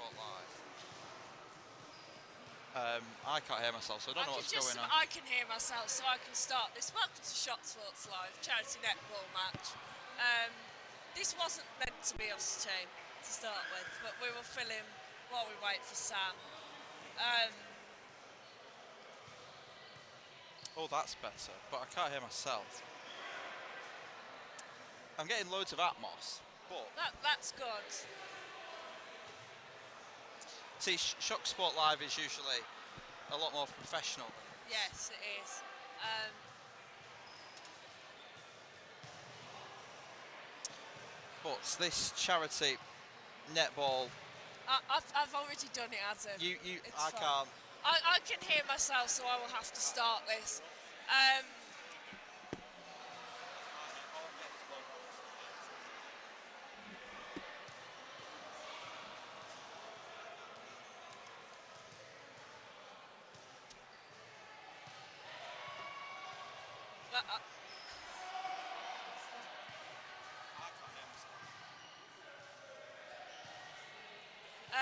Sport Live. I can't hear myself, so I don't know what's going on. I can hear myself, so I can start this. Welcome to Salford Sports Live, charity netball match. This wasn't meant to be us two to start with, but we will fill in while we wait for Sam. Oh, that's better, but I can't hear myself. I'm getting loads of atmos, but... That's good. See, Shock Sport Live is usually a lot more professional. Yes, it is. But this charity netball... I've already done it, Adam. I can't. I can hear myself, so I will have to start this.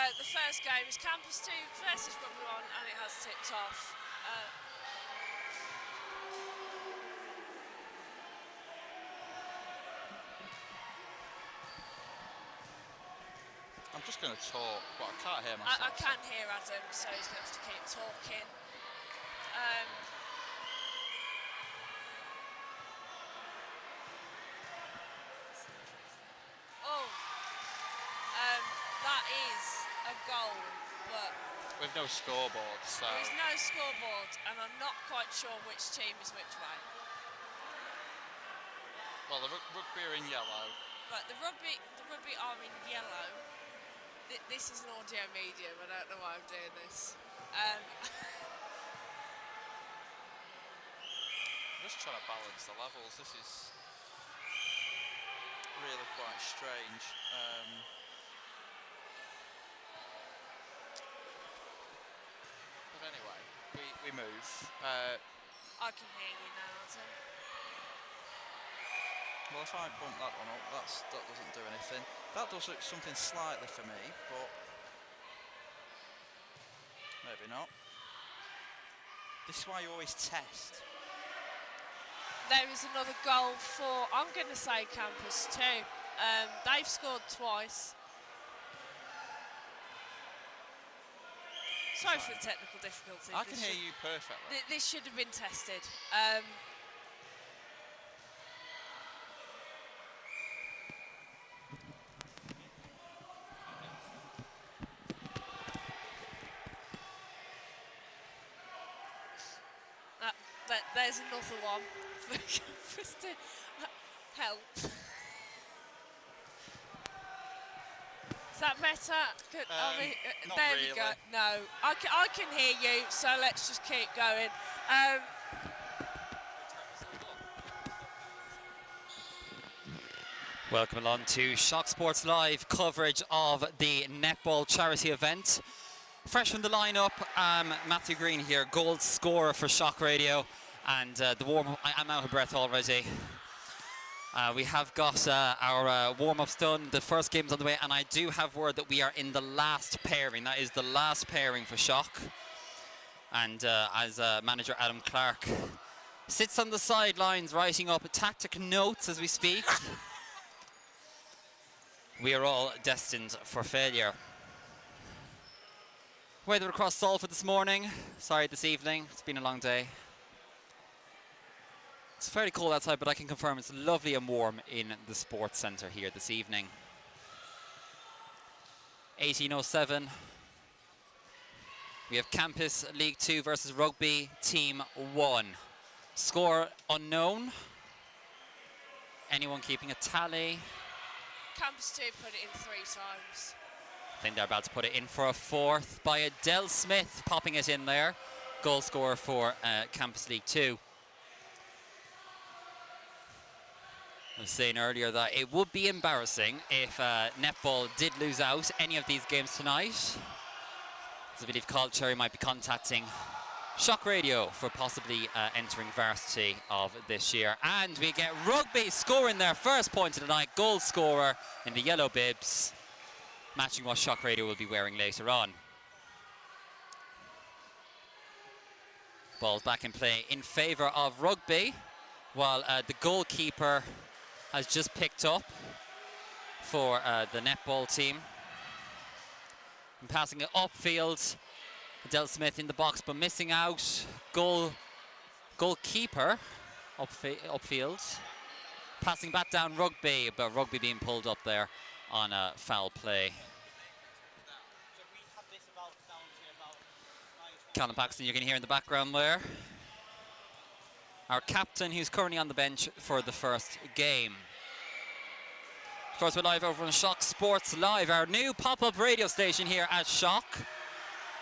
The first game is Campus 2 versus Rugby 1, and it has tipped off. I'm just going to talk, but I can't hear myself. I can hear Adam, so he's going to have to keep talking. That is a goal, but... With no scoreboard, so... There is no scoreboard, and I'm not quite sure which team is which way. Well, the rugby are in yellow. Right, the rugby are in yellow. This is an audio medium, I don't know why I'm doing this. I'm just trying to balance the levels. This is really quite strange. But anyway, we move. I can hear you now, Adam. Well, if I bump that one up, that doesn't do anything. That does look something slightly for me, but maybe not. This is why you always test. There is another goal for, I'm going to say Campus 2. They've scored twice. Sorry for the technical difficulties. I can hear you perfectly. This should have been tested. There's another one for Campus to help. Is that better? Not there really. we go. No, I can hear you, so let's just keep going. Welcome along to Shock Sports Live coverage of the netball charity event. Fresh from the lineup, Matthew Green here, goal scorer for Shock Radio, and the warm-up. I'm out of breath already. We have got our warm-ups done. The first game's on the way, and I do have word that we are in the last pairing. That is the last pairing for Shock. And as manager Adam Clark sits on the sidelines writing up tactic notes as we speak, we are all destined for failure. Weather across Salford this morning. Sorry, this evening. It's been a long day. It's fairly cold outside, but I can confirm it's lovely and warm in the Sports Centre here this evening. 18:07. We have Campus League 2 versus Rugby Team 1. Score unknown. Anyone keeping a tally? Campus 2 put it in 3 times. I think they're about to put it in for a fourth by Adele Smith, popping it in there. Goal scorer for Campus League 2. I was saying earlier that it would be embarrassing if netball did lose out any of these games tonight. As I believe Carl Cherry might be contacting Shock Radio for possibly entering varsity of this year. And we get Rugby scoring their first point of the night, goal scorer in the yellow bibs. matching what Shock Radio will be wearing later on. Ball's back in play in favour of rugby, while the goalkeeper has just picked up for the netball team. And passing it upfield, Adele Smith in the box but missing out. Goalkeeper upfield. Passing back down rugby, but rugby being pulled up there on a foul play. Callum Paxton, you can hear in the background there. Our captain, who's currently on the bench for the first game. Of course, we're live over on Shock Sports Live, our new pop-up radio station here at Shock.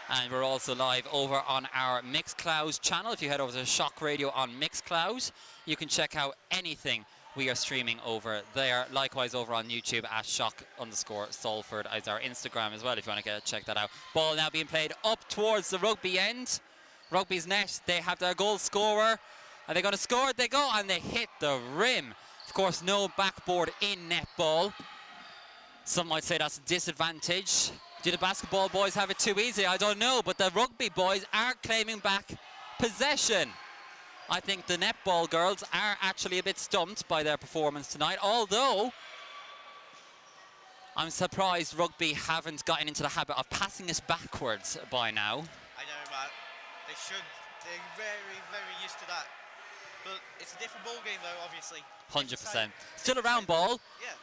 And we're also live over on our Mixcloud channel. If you head over to Shock Radio on Mixcloud, you can check out anything we are streaming over there. Likewise over on YouTube at Shock_Salford as our Instagram as well, if you want to check that out. Ball now being played up towards the rugby end. Rugby's net, they have their goal scorer. Are they going to score? They go, and they hit the rim. Of course, no backboard in netball. Some might say that's a disadvantage. Do the basketball boys have it too easy? I don't know, but the rugby boys are claiming back possession. I think the netball girls are actually a bit stumped by their performance tonight, although I'm surprised rugby haven't gotten into the habit of passing us backwards by now. I know, Matt. They should. They're very, very used to that. But it's a different ball game, though, obviously. 100%. Still a round ball. Yeah.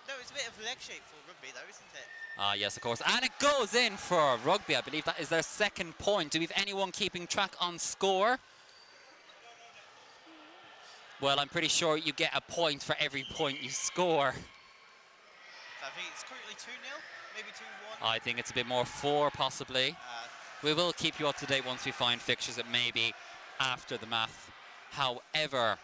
No, it's a bit of a leg shape for rugby, though, isn't it? Ah, yes, of course. And it goes in for rugby. I believe that is their second point. Do we have anyone keeping track on score? Well, I'm pretty sure you get a point for every point you score. I think it's currently 2-0, maybe 2-1. I think it's a bit more 4, possibly. We will keep you up to date once we find fixtures. It may be after the math. However,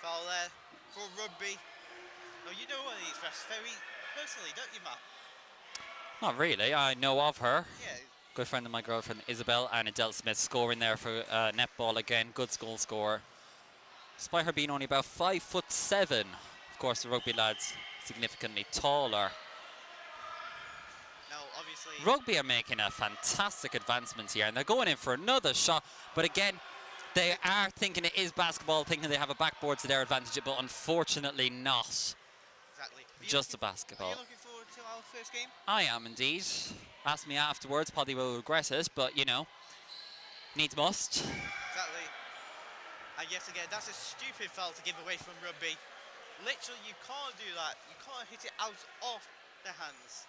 foul there for rugby. No, you know one of these refs very personally, don't you, Matt? not really. I know of her. Yeah. Good friend of my girlfriend, Isabel, and Adele Smith scoring there for netball again. Good goal scorer. Despite her being only about 5'7". Of course, the rugby lads significantly taller. No, obviously. Rugby are making a fantastic advancement here, and they're going in for another shot. But again, they are thinking it is basketball, thinking they have a backboard to their advantage, but unfortunately not. Exactly. Just a basketball. Are you looking forward to our first game? I am indeed. Ask me afterwards, probably will regret it, but you know, needs must. Exactly. And yet again, that's a stupid foul to give away from rugby. Literally, you can't do that. You can't hit it out of the hands.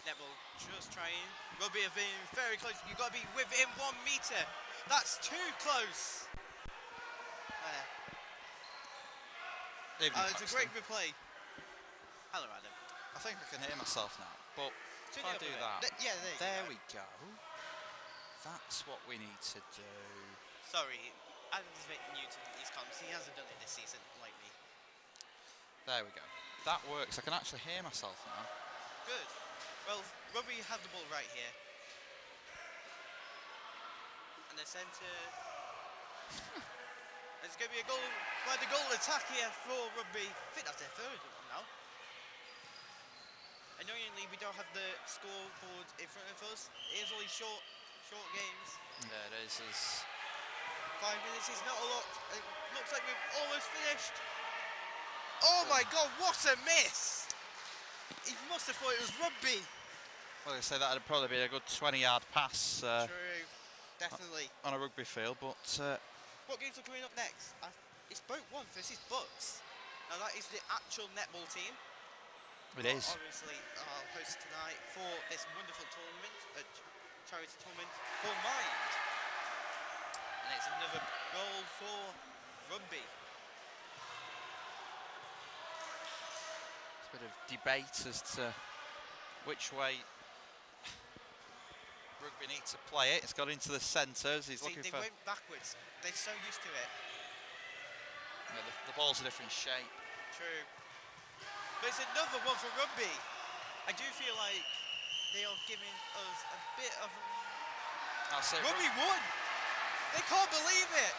Netball just trying. Rugby have been very close. You've got to be within 1 metre. That's too close. There. It's a great replay. Hello, Adam. I think I can hear myself now, but if I do that, yeah, there we go. That's what we need to do. Sorry, Adam's a bit new to these comms. He hasn't done it this season like me. There we go. That works. I can actually hear myself now. Good. Well, rugby have the ball right here. And the centre. There's going to be a goal by the goal attack here for rugby. I think that's their third one now. Annoyingly, we don't have the scoreboard in front of us. It is only short games. Yeah, it is. 5 minutes is not a lot. It looks like we've almost finished. Oh my God, what a miss! He must have thought it was rugby. Well, I say that would probably be a good 20-yard pass. True, definitely. On a rugby field, but... what games are coming up next? It's Boat 1 versus Bucks. Now that is the actual netball team. It is. Obviously, our host tonight for this wonderful tournament, a charity tournament for Mind. And it's another goal for rugby. Bit of debate as to which way rugby needs to play it. It's got into the centres. He's looking they for. went backwards. They're so used to it. Yeah, the ball's a different shape. True. But it's another one for rugby. I do feel like they are giving us a bit of. I'll say Rugby won. They can't believe it.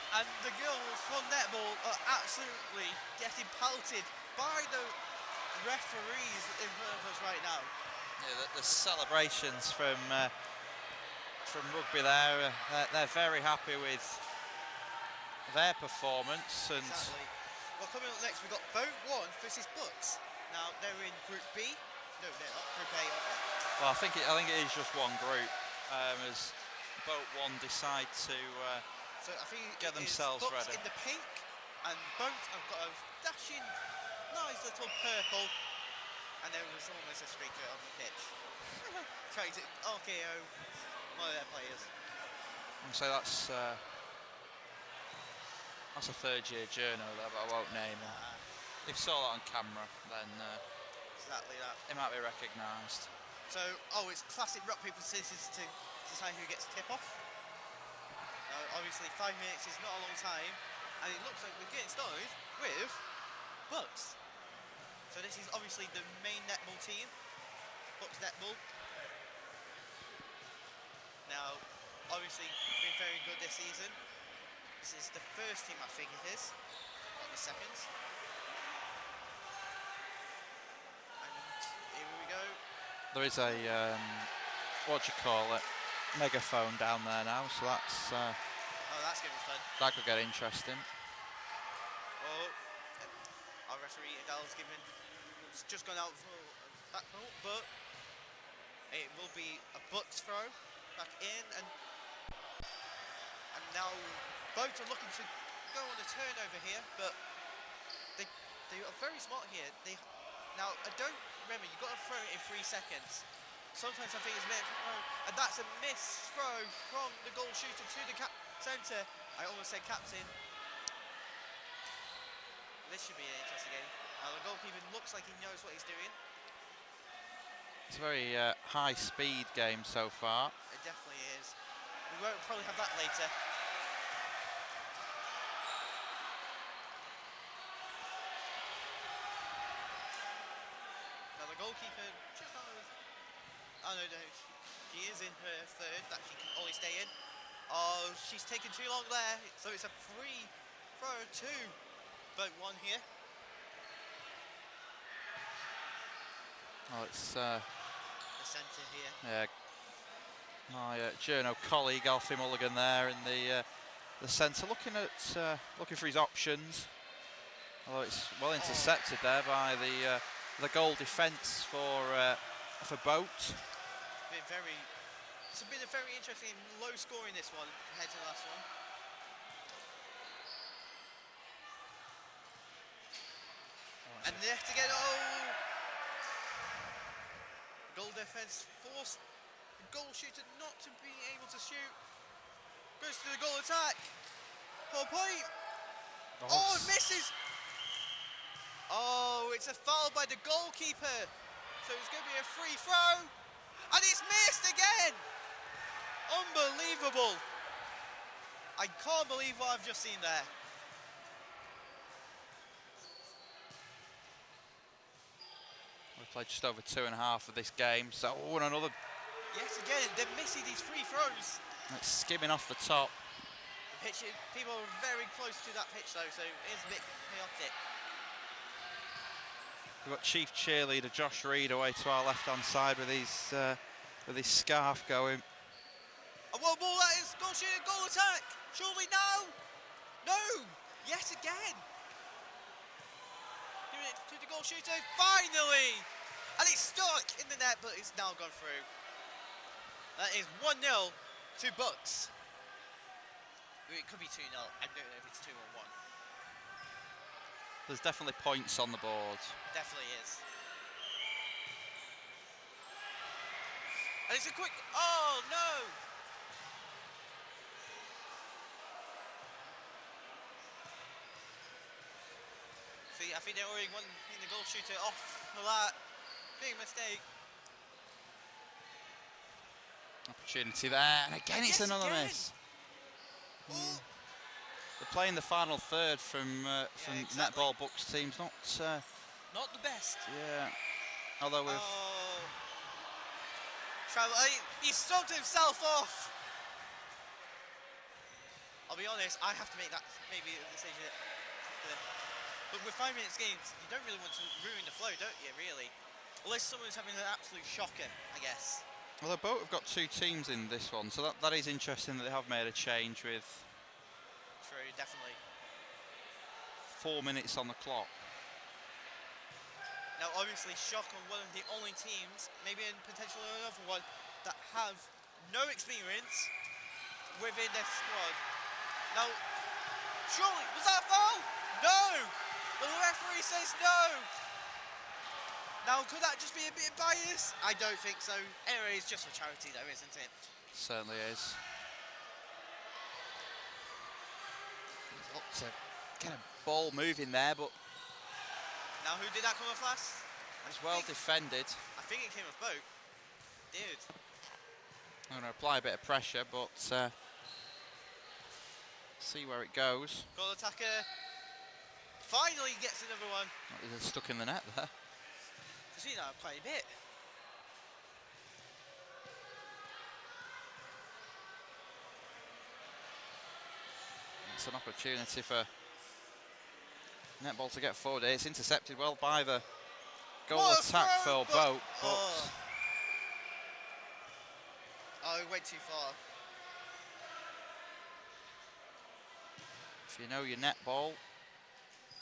And the girls from netball are absolutely getting pelted by the referees in front of us right now. Yeah, the celebrations from rugby there, they're very happy with their performance. And Exactly. Well, coming up next, we've got Boat 1 versus Bucks. Now, they're in Group B. No, they're not. Group A, aren't they? well, I think it is just one group, as Boat 1 decide to So I think get it is themselves Bucks ready. in the pink, and Boat have got a dashing, nice little purple, and there was almost a streaker on the pitch. Trying to RKO one of their players. So that's a third-year journal there, but I won't name him. If you saw that on camera, then Exactly that. it might be recognised. So, it's classic rock, paper, scissors to decide who gets tip-off. Obviously, 5 minutes is not a long time, and it looks like we're getting started with Bucks. So this is obviously the main netball team, Bucks netball. Now, obviously, been very good this season. This is the first team, I think it is, not the second. And here we go. There is a megaphone down there now, so that's That's going to be fun. that could get interesting. Our referee Adele's it's just gone out for a back throw, but it will be a Bucks throw back in, and now both are looking to go on a turnover here, but they are very smart here. Now I don't remember, you've got to throw it in 3 seconds. Sometimes I think it's meant for throw, and that's a miss throw from the goal shooter to the centre. I almost said captain. This should be an interesting game. The goalkeeper looks like he knows what he's doing. It's a very high-speed game so far. It definitely is. We won't probably have that later. Now the goalkeeper just no, she is in her third that she can only stay in. Oh, she's taken too long there, so it's a free throw to Boat 1 here. Oh, it's The centre here. yeah, my journo colleague Alfie Mulligan there in the centre, looking for his options. Although it's well intercepted there by the goal defence for Boat. It's been a very interesting, low scoring this one compared to the last one. And yet again, goal defence forced the goal shooter not to be able to shoot. Goes to the goal attack. 4 point. It misses. It's a foul by the goalkeeper. So it's going to be a free throw. And it's missed again. Unbelievable. I can't believe what I've just seen there. We've played just over 2.5 of this game, so another. Yet again, they're missing these free throws. It's skimming off the top. People are very close to that pitch though, so it is a bit chaotic. We've got Chief Cheerleader Josh Reed away to our left-hand side with his scarf going. And one ball, that is goal shooter, goal attack. Surely no. Yet again. Doing it to the goal shooter, finally. And it's stuck in the net, but it's now gone through. That is 1-0 to Bucks. It could be 2-0. I don't know if it's 2 or 1. There's definitely points on the board. Definitely is. And it's a quick. Oh no! See, I think they're already wanting the goal shooter off for that. Big mistake. Opportunity there, and again it's another miss. They're playing the final third from exactly. Netball Bucks teams, not the best. Yeah, although we've He stumped himself off. I'll be honest, I have to make that maybe a decision. But with 5 minutes games, you don't really want to ruin the flow, don't you, really? Unless someone's having an absolute shocker, I guess. Well, they both have got 2 teams in this one, so that is interesting that they have made a change with True, definitely. 4 minutes on the clock. Now, obviously, Shock are one of the only teams, maybe in potentially another one, that have no experience within their squad. Now, surely, was that a foul? No! The referee says no! Now, could that just be a bit of bias? I don't think so. Anyway, it's just for charity though, isn't it? Certainly is. Look to get a ball moving there, but Now, who did that come off last? it's well defended. I think it came off Boat. Dude. I'm going to apply a bit of pressure, but see where it goes. Goal attacker. Finally gets another one. It's stuck in the net there. I've seen that quite a bit. It's an opportunity for netball to get forward. It's intercepted well by the goal What a attack throw, for Boat, but Oh, it went too far. if you know your netball,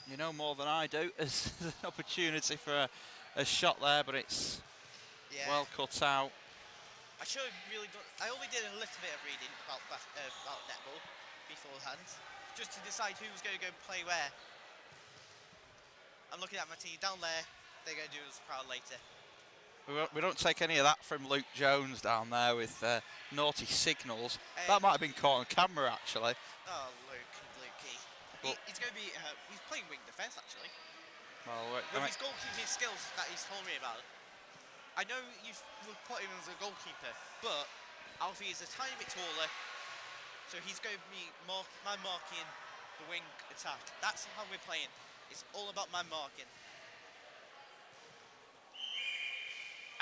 you know more than I do. There's an opportunity for a shot there, but it's Yeah. well cut out. I should have really done. I only did a little bit of reading about netball beforehand, just to decide who was going to go play where. I'm looking at my team down there. They're going to do us proud later. We don't take any of that from Luke Jones down there with naughty signals. Hey. That might have been caught on camera, actually. Oh, Lukey. Well- He's going to be. He's playing wing defence actually. Well, With his goalkeeping skills that he's told me about. I know you've put him as a goalkeeper, but Alfie is a tiny bit taller, so he's going to be man marking the wing attack. That's how we're playing. It's all about man marking.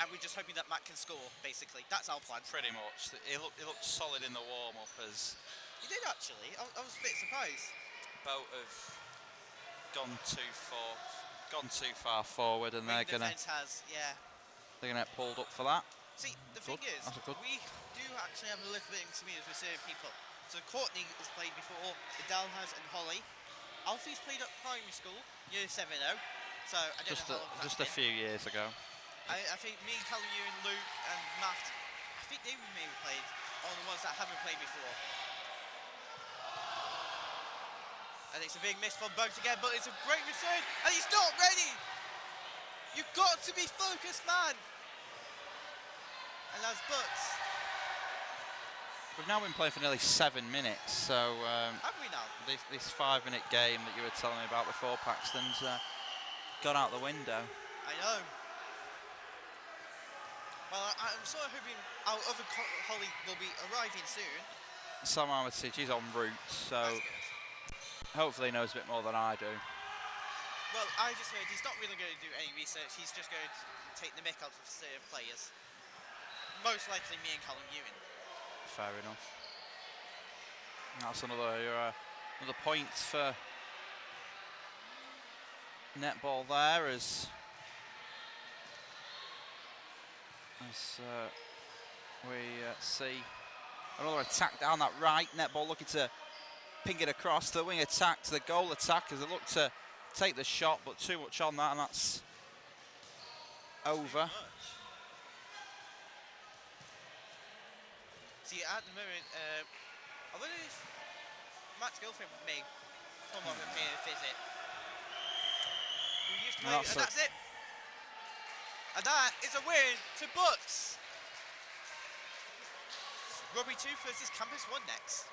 And we're just hoping that Matt can score, basically. That's our plan. pretty much. He looked solid in the warm-up as He did actually. I was a bit surprised. Boat have gone too far forward, and Wing they're gonna defence has, yeah. get pulled up for that. See, the thing Good. is, That's a good- we do actually have a little bit of experience with certain people. So Courtney has played before, Adele has, and Holly. Alfie's played at primary school, year 7 though. So I don't know how long Just that's a been. few years ago. I think me, Callum, you and Luke and Matt, I think they maybe played, are the ones that haven't played before. And it's a big miss from Boat again, but it's a great return, and he's not ready! You've got to be focused, man! And that's Butts. We've now been playing for nearly 7 minutes, so Have we now? this 5-minute game that you were telling me about before, Paxton's gone out the window. I know. Well, I'm sort of hoping our other colleague will be arriving soon. Sam Armitage is en route, so That's good. hopefully he knows a bit more than I do. Well, I just heard he's not really going to do any research. He's just going to take the mick out of certain players. Most likely me and Callum Ewan. Fair enough. That's another point for netball there as we see another attack down that right. Netball looking to ping it across the wing attack to the goal attack as they look to take the shot, but too much on that, and that's over. See, at the moment, I wonder if Matt's girlfriend may come up and pay a visit. We used to play, and that's it. And that is a win to Butts. Rugby 2 versus Campus 1 next,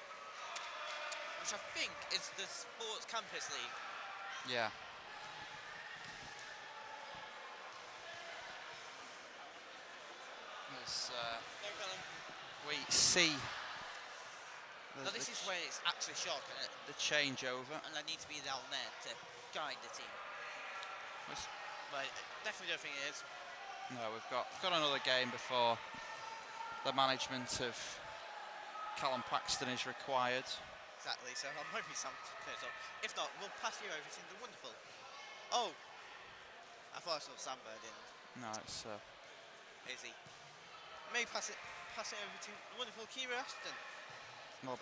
which I think is the Sports Campus League. Yeah. We see Now this is where it's actually short, isn't it? the changeover. And I need to be down there to guide the team. But I definitely don't think it is. No, we've got another game before the management of Callum Paxton is required. Exactly, so I'm hoping Sam clears up. If not, we'll pass you over to the wonderful. Oh! I thought I saw Sandberg in. No, it's Izzy. May pass it over to the wonderful Kira Ashton. well,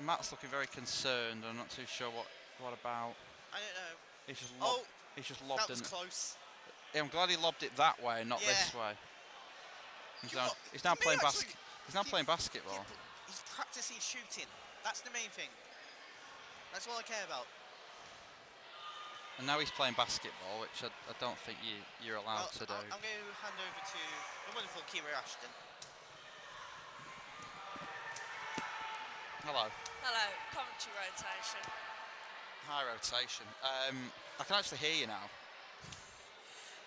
Matt's looking very concerned. I'm not too sure what about. I don't know. He's just That lobbed was in. close. Yeah, I'm glad he lobbed it that way, not this Yeah. way. You know what? He's now He playing may actually- He's now playing basketball. Yeah, but he's practicing shooting. That's the main thing. That's all I care about. And now he's playing basketball, which I don't think you're allowed to do. I'm going to hand over to the wonderful Kira Ashton. Hello. Hello, commentary rotation. High rotation. I can actually hear you now.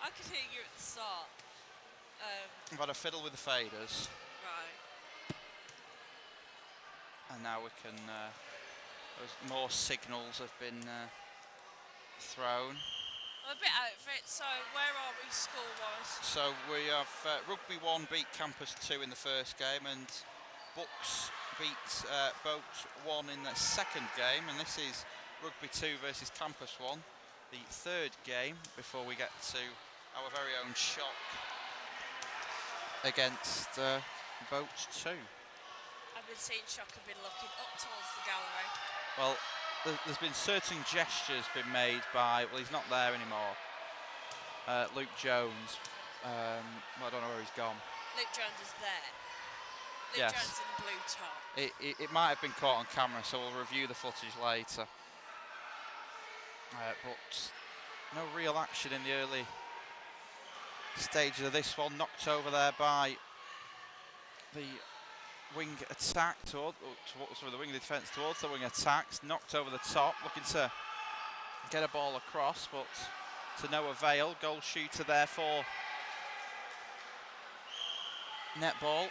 I could hear you at the start. I've had a fiddle with the faders, Right. and now we can. More signals have been thrown. I'm a bit out of it, so where are we score-wise? So we have Rugby 1 beat Campus 2 in the first game, and Bucks beat Boat 1 in the second game, and this is Rugby 2 versus Campus 1, the third game before we get to our very own Shock against Boat 2. I've been seeing Shock have been looking up towards the gallery. Well, there's been certain gestures been made by, well, he's not there anymore, Luke Jones. I don't know where he's gone. Luke Jones is there. Luke Yes. Jones in the blue top. It might have been caught on camera, so we'll review the footage later. But no real action in the early stages of this one. Knocked over there by the wing attack towards the wing defence towards the wing attacks. Knocked over the top, looking to get a ball across, but to no avail. Goal shooter there for Netball.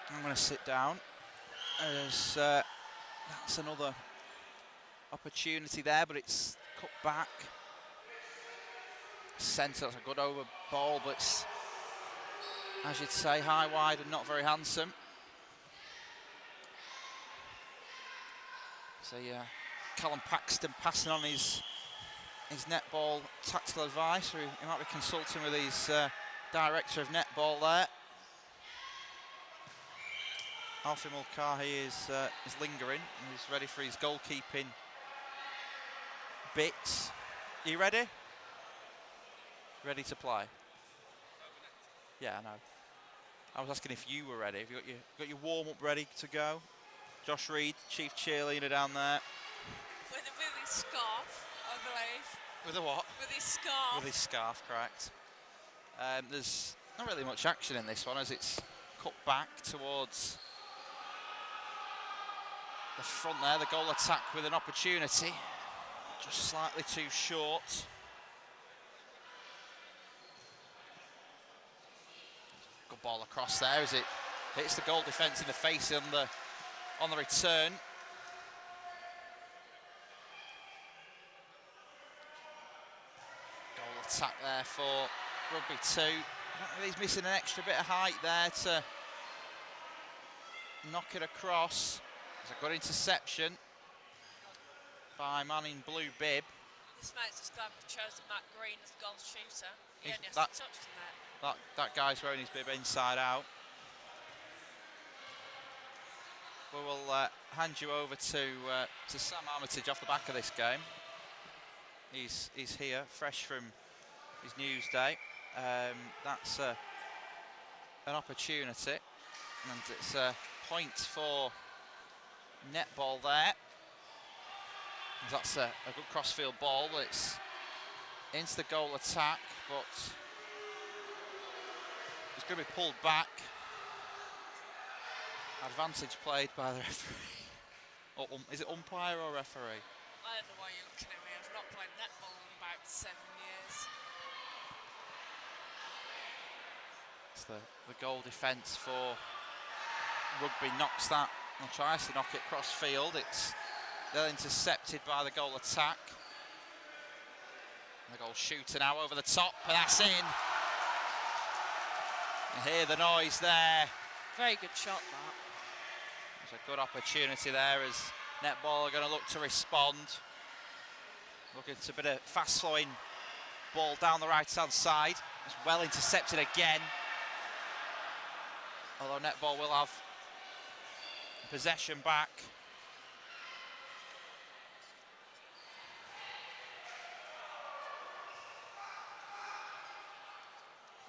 I'm going to sit down. As that's another opportunity there, but it's cut back. Centre, that's a good over ball, but it's, as you'd say, high, wide, and not very handsome. So yeah, Callum Paxton passing on his netball tactical advice. He might be consulting with his director of netball there. Alfie Mulcahy is lingering. He's ready for his goalkeeping bits. Are you ready? Ready to play? Yeah, I know. I was asking if you were ready. Have you got your warm up ready to go? Josh Reed, chief cheerleader down there. With his scarf, I believe. With a what? With his scarf. With his scarf, correct. There's not really much action in this one as it's cut back towards the front there. The goal attack with an opportunity. Just slightly too short. Good ball across there as it hits the goal defence in the face on the return. Goal attack there for Rugby 2. I don't know if he's missing an extra bit of height there to knock it across. It's a good interception by man in blue bib. This mate's just glad we've chosen Matt Green as goal shooter. He Is only has that- to touch the net. That guy's wearing his bib inside out. We will hand you over to Sam Armitage off the back of this game. He's here, fresh from his news day. That's an opportunity, and it's a point for Netball there. That's a good crossfield ball, but it's into the goal attack, but it's going to be pulled back. Advantage played by the referee. Or is it umpire or referee? I don't know why you're looking at me. I've not played netball in about 7 years. It's the goal defence for Rugby knocks that, or tries to knock it cross field. It's then intercepted by the goal attack. And the goal shooter now over the top, and that's in. You hear the noise there. Very good shot, that. It's a good opportunity there as Netball are going to look to respond. Looking to a bit of fast flowing ball down the right hand side. It's well intercepted again. Although Netball will have possession back.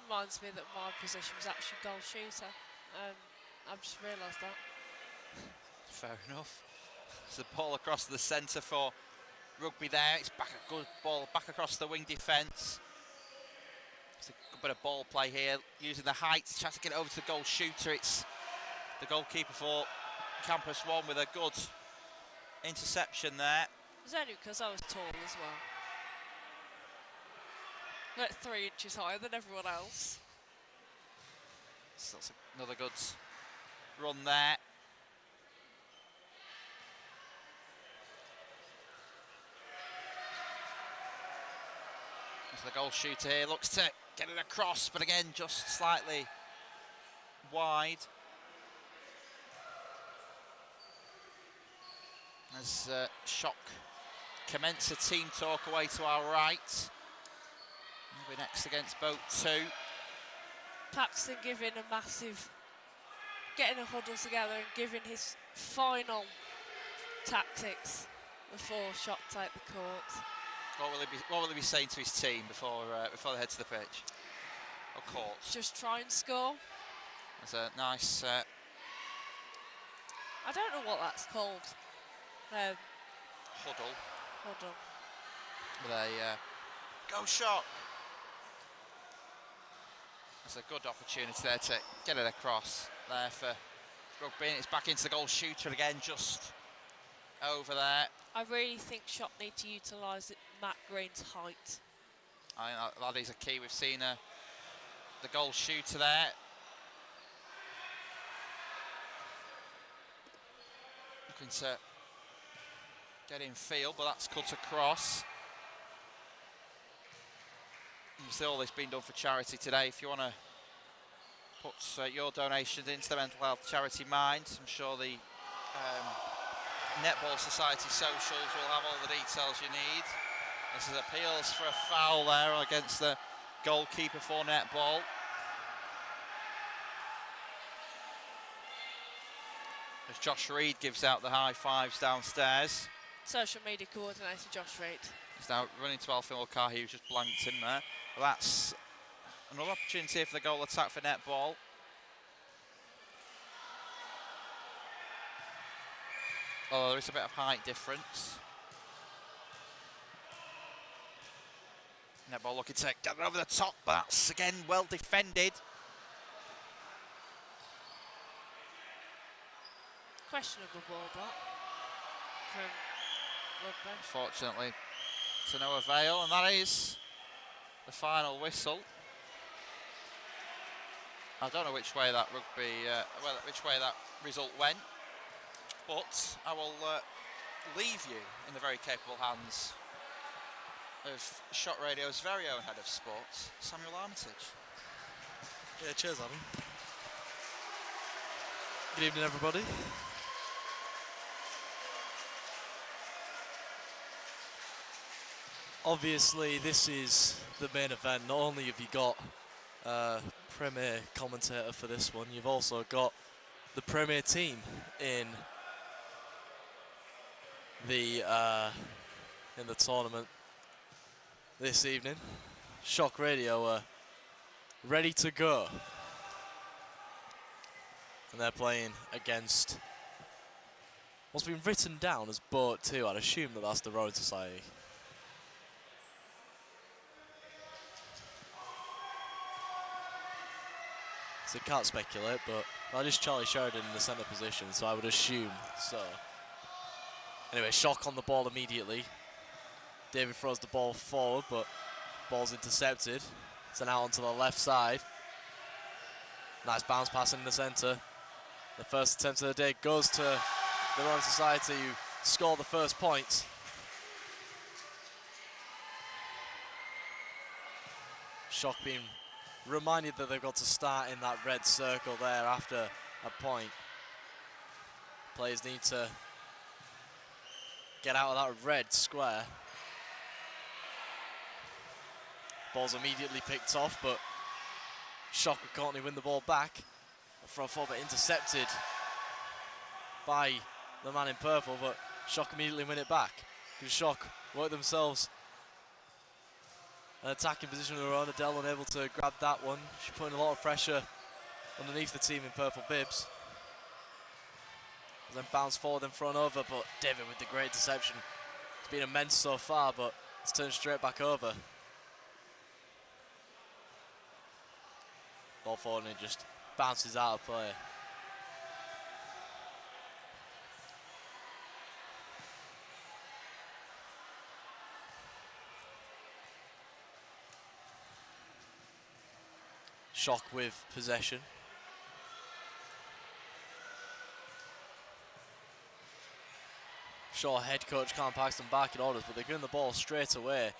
Reminds me that my position was actually goal shooter. I've just realised that. Fair enough. It's a ball across the centre for Rugby there. It's back a good ball back across the wing defence. It's a good bit of ball play here, using the height to try to get it over to the goal shooter. It's the goalkeeper for Campus One with a good interception there. It's only because I was tall as well. Like 3 inches higher than everyone else. So that's another good run there. As the goal shooter here looks to get it across, but again just slightly wide. As Shock commence a team talk away to our right. We'll be next against Boat 2. Paxton giving a massive, getting a huddle together and giving his final tactics before Shock take the court. What will he be saying to his team before they head to the pitch? Or court? Just try and score. There's a nice. I don't know what that's called. Huddle. Huddle. With a go Shock. There's a good opportunity there to get it across there for Rugby. And it's back into the goal shooter again, just over there. I really think Shock need to utilise Matt Green's height. I think that is a key. We've seen the goal shooter there. Looking to get in field, but that's cut across. You see all this being done for charity today. If you want to put your donations into the mental health charity Mind, I'm sure the Netball Society socials will have all the details you need. This is appeals for a foul there against the goalkeeper for Netball. As Josh Reed gives out the high fives downstairs. Social media coordinator Josh Reed. He's now running to Alfie Mulcahy, who's just blanked him there. Well, that's another opportunity for the goal attack for Netball. Oh, there is a bit of height difference. Netball looking to get it over the top, but that's again well defended. Questionable ball that from Rugby. Unfortunately, to no avail, and that is the final whistle. I don't know which way that which way that result went, but I will leave you in the very capable hands of Shot Radio's very own head of sports, Samuel Armitage. Yeah, cheers, Adam. Good evening, everybody. Obviously, this is the main event. Not only have you got Premier commentator for this one, you've also got the Premier team in the tournament this evening. Shock Radio are ready to go, and they're playing against what's been written down as Boat 2. I'd assume that that's the Rowing Society. So can't speculate, but that is Charlie Sheridan in the centre position, so I would assume so. Anyway, Shock on the ball immediately. David throws the ball forward, but ball's intercepted. It's an out onto the left side. Nice bounce pass in the centre. The first attempt of the day goes to the Rowing Society, who score the first points. Shock being reminded that they've got to start in that red circle there after a point. Players need to get out of that red square. Ball's immediately picked off, but Shock and Courtney win the ball back. Front four, but intercepted by the man in purple, but Shock immediately win it back. Because Shock work themselves an attacking position of their own. Adele unable to grab that one. She's putting a lot of pressure underneath the team in purple bibs. Then bounce forward and front over, but David with the great interception. It's been immense so far, but it's turned straight back over. Ball forward and it just bounces out of play. Shock with possession. Sure, head coach can't pass them back in orders, but they're getting the ball straight away.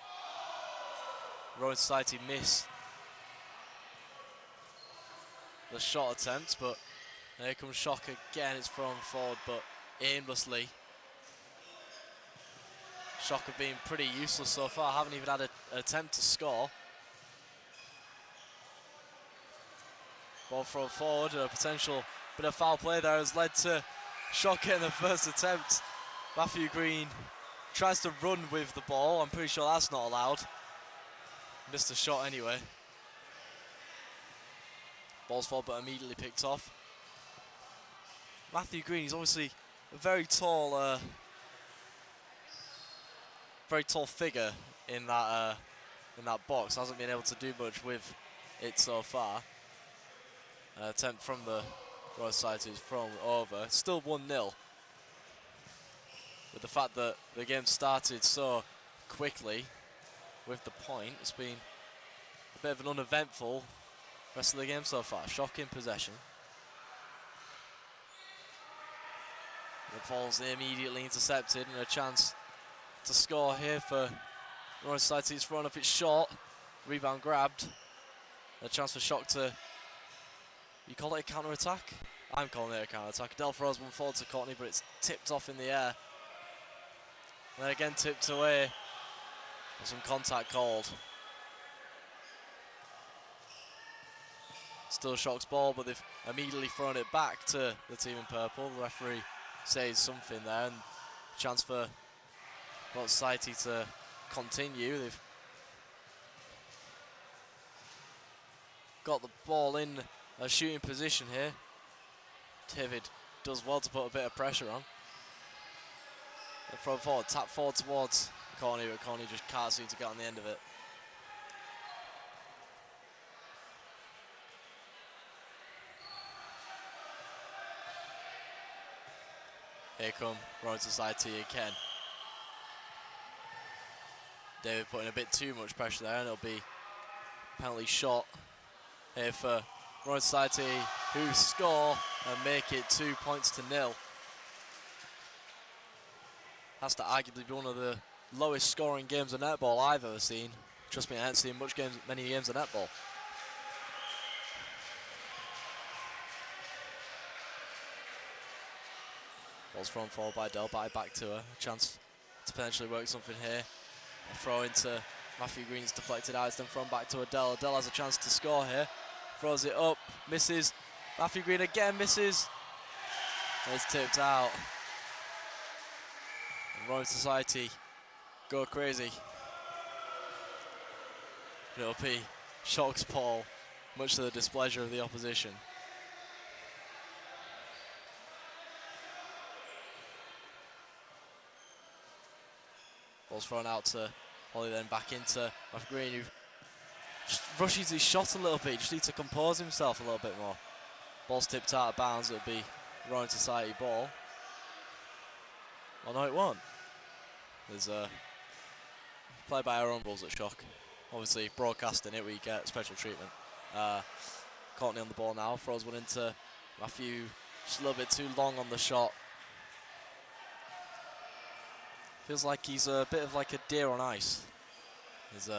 Rowan Society miss the shot attempt, but here comes Shock again. It's thrown forward, but aimlessly. Shock have been pretty useless so far, haven't even had an attempt to score. Ball thrown forward, a potential bit of foul play there has led to Shock getting the first attempt. Matthew Green tries to run with the ball. I'm pretty sure that's not allowed. Missed a shot anyway. Ball's forward but immediately picked off. Matthew Green, he's obviously a very tall figure in that box. Hasn't been able to do much with it so far. Attempt from the Royal Society is thrown over. It's still 1-0. With the fact that the game started so quickly with the point, it's been a bit of an uneventful rest of the game so far. Shock in possession. The ball's immediately intercepted and a chance to score here for Royal Society. It's thrown up, it's short. Rebound grabbed. A chance for Shock to... You call it a counter-attack? I'm calling it a counter-attack. Del throws one forward to Courtney, but it's tipped off in the air. And then again tipped away. With some contact called. Still Shock's ball, but they've immediately thrown it back to the team in purple. The referee says something there, and chance for Royal Society to continue. They've got the ball in a shooting position here. David does well to put a bit of pressure on. The front forward, tap forward towards Courtney, but Courtney just can't seem to get on the end of it. Here come Rowan Society again. David putting a bit too much pressure there, and it'll be penalty shot here for Rowan Society, who score and make it 2 points to 0. Has to arguably be one of the lowest scoring games of netball I've ever seen. Trust me, I haven't seen many games of netball. Ball's thrown forward by Del, back to her. A chance to potentially work something here. A throw into Matthew Green's deflected eyes, then thrown back to Adele. Adele has a chance to score here. Throws it up, misses. Matthew Green again misses. And it's tipped out. And Rowan Society go crazy. It'll be Shock's ball, much to the displeasure of the opposition. Ball's thrown out to Holly, then back into Matthew Green, who just rushes his shot a little bit. He just needs to compose himself a little bit more. Ball's tipped out of bounds. It'll be Rowan Society ball. Oh no, it won't. There's a play by our own balls at Shock. Obviously, broadcasting it, we get special treatment. Courtney on the ball now. Throws one into Matthew. Just a little bit too long on the shot. Feels like he's a bit of like a deer on ice. Is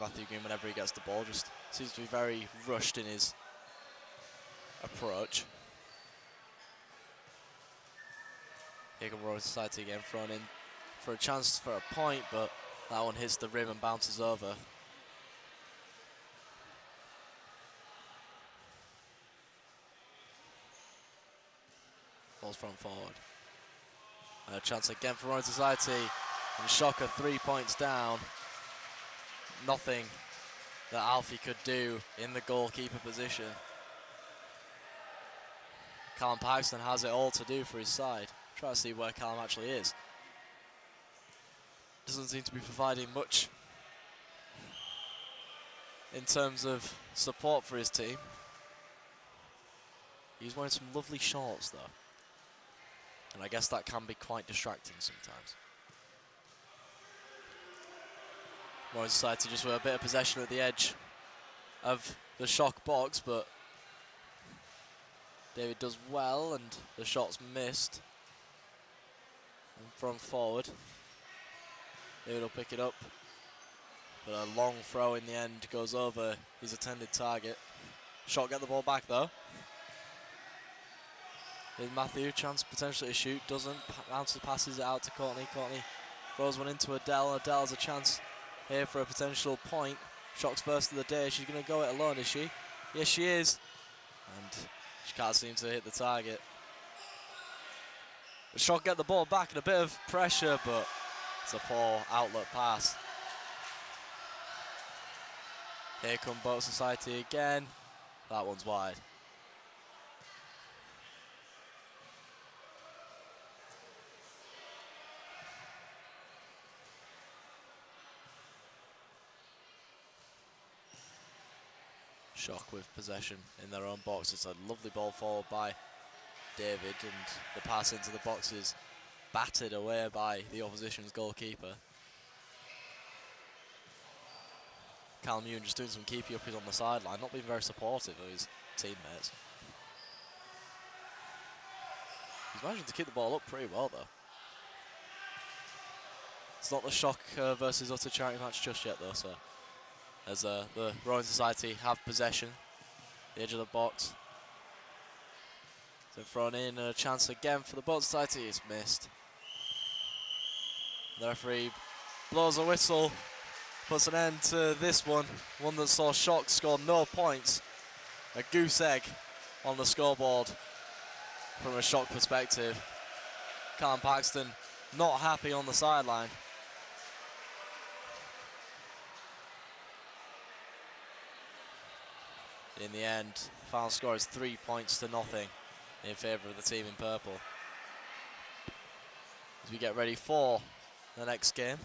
Matthew Green whenever he gets the ball. Just seems to be very rushed in his approach. Here come Royal Society again, thrown in for a chance for a point, but that one hits the rim and bounces over. Ball's front forward. And a chance again for Royal Society. And Shocker 3 points down. Nothing that Alfie could do in the goalkeeper position. Callum Paxton has it all to do for his side. Try to see where Callum actually is. Doesn't seem to be providing much in terms of support for his team. He's wearing some lovely shorts though. And I guess that can be quite distracting sometimes. Royal Society just with a bit of possession at the edge of the Shock box, but David does well and the shot's missed. And from forward, David will pick it up, but a long throw in the end goes over his intended target. Shock get the ball back though. Here's Matthew, chance potentially to shoot, doesn't. Bounces, passes it out to Courtney. Courtney throws one into Adele. Adele has a chance here for a potential point. Shock's first of the day. She's going to go it alone, is she? Yes, she is. And she can't seem to hit the target. The Shock get the ball back and a bit of pressure, but it's a poor outlet pass. Here come Boat Society again. That one's wide. Shock with possession in their own box. It's a lovely ball forward by David, and the pass into the box is battered away by the opposition's goalkeeper. Callum Ewan just doing some keepy uppies on the sideline, not being very supportive of his teammates. He's managed to keep the ball up pretty well though. It's not the Shock versus Utter charity match just yet though, so as the Royal Society have possession, the edge of the box. So thrown in, a chance again for the Boat Society, it's missed. The referee blows a whistle, puts an end to this one that saw Shock score no points. A goose egg on the scoreboard from a Shock perspective. Callum Paxton not happy on the sideline. In the end, final score is 3 points to nothing in favour of the team in purple. As we get ready for the next game.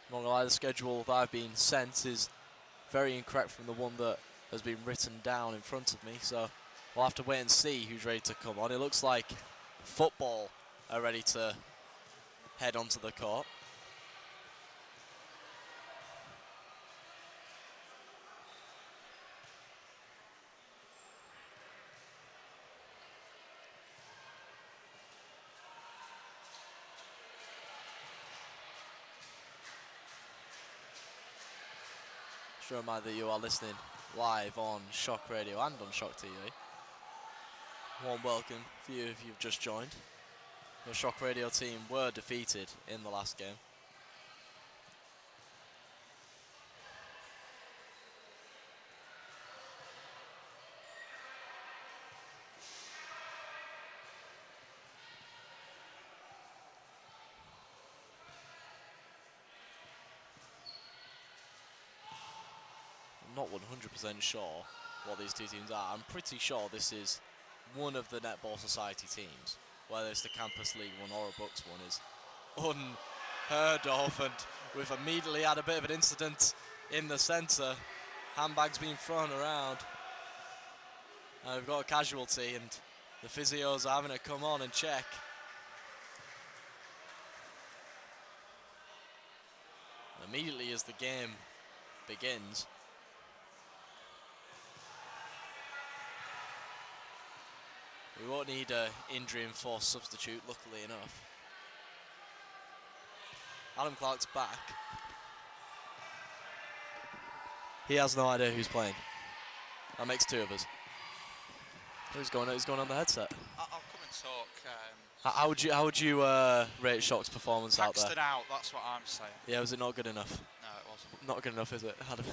I'm not gonna lie, the schedule that I've been sent is very incorrect from the one that has been written down in front of me, so we'll have to wait and see who's ready to come on. It looks like football are ready to head onto the court. Just a reminder that you are listening live on Shock Radio and on Shock TV. Warm welcome for you if you've just joined. The Shock Radio team were defeated in the last game. Not 100% sure what these two teams are. I'm pretty sure this is one of the Netball Society teams, whether it's the Campus League one or a Bucks one is unheard of, and we've immediately had a bit of an incident in the centre. Handbags being thrown around. We've got a casualty and the physios are having to come on and check. Immediately as the game begins, we won't need an injury-enforced substitute, luckily enough. Adam Clark's back. He has no idea who's playing. That makes two of us. He's going on the headset. I'll come and talk. How would you rate Shock's performance out there? Paxton out, that's what I'm saying. Yeah, was it not good enough? No, it wasn't. Not good enough, is it, Adam?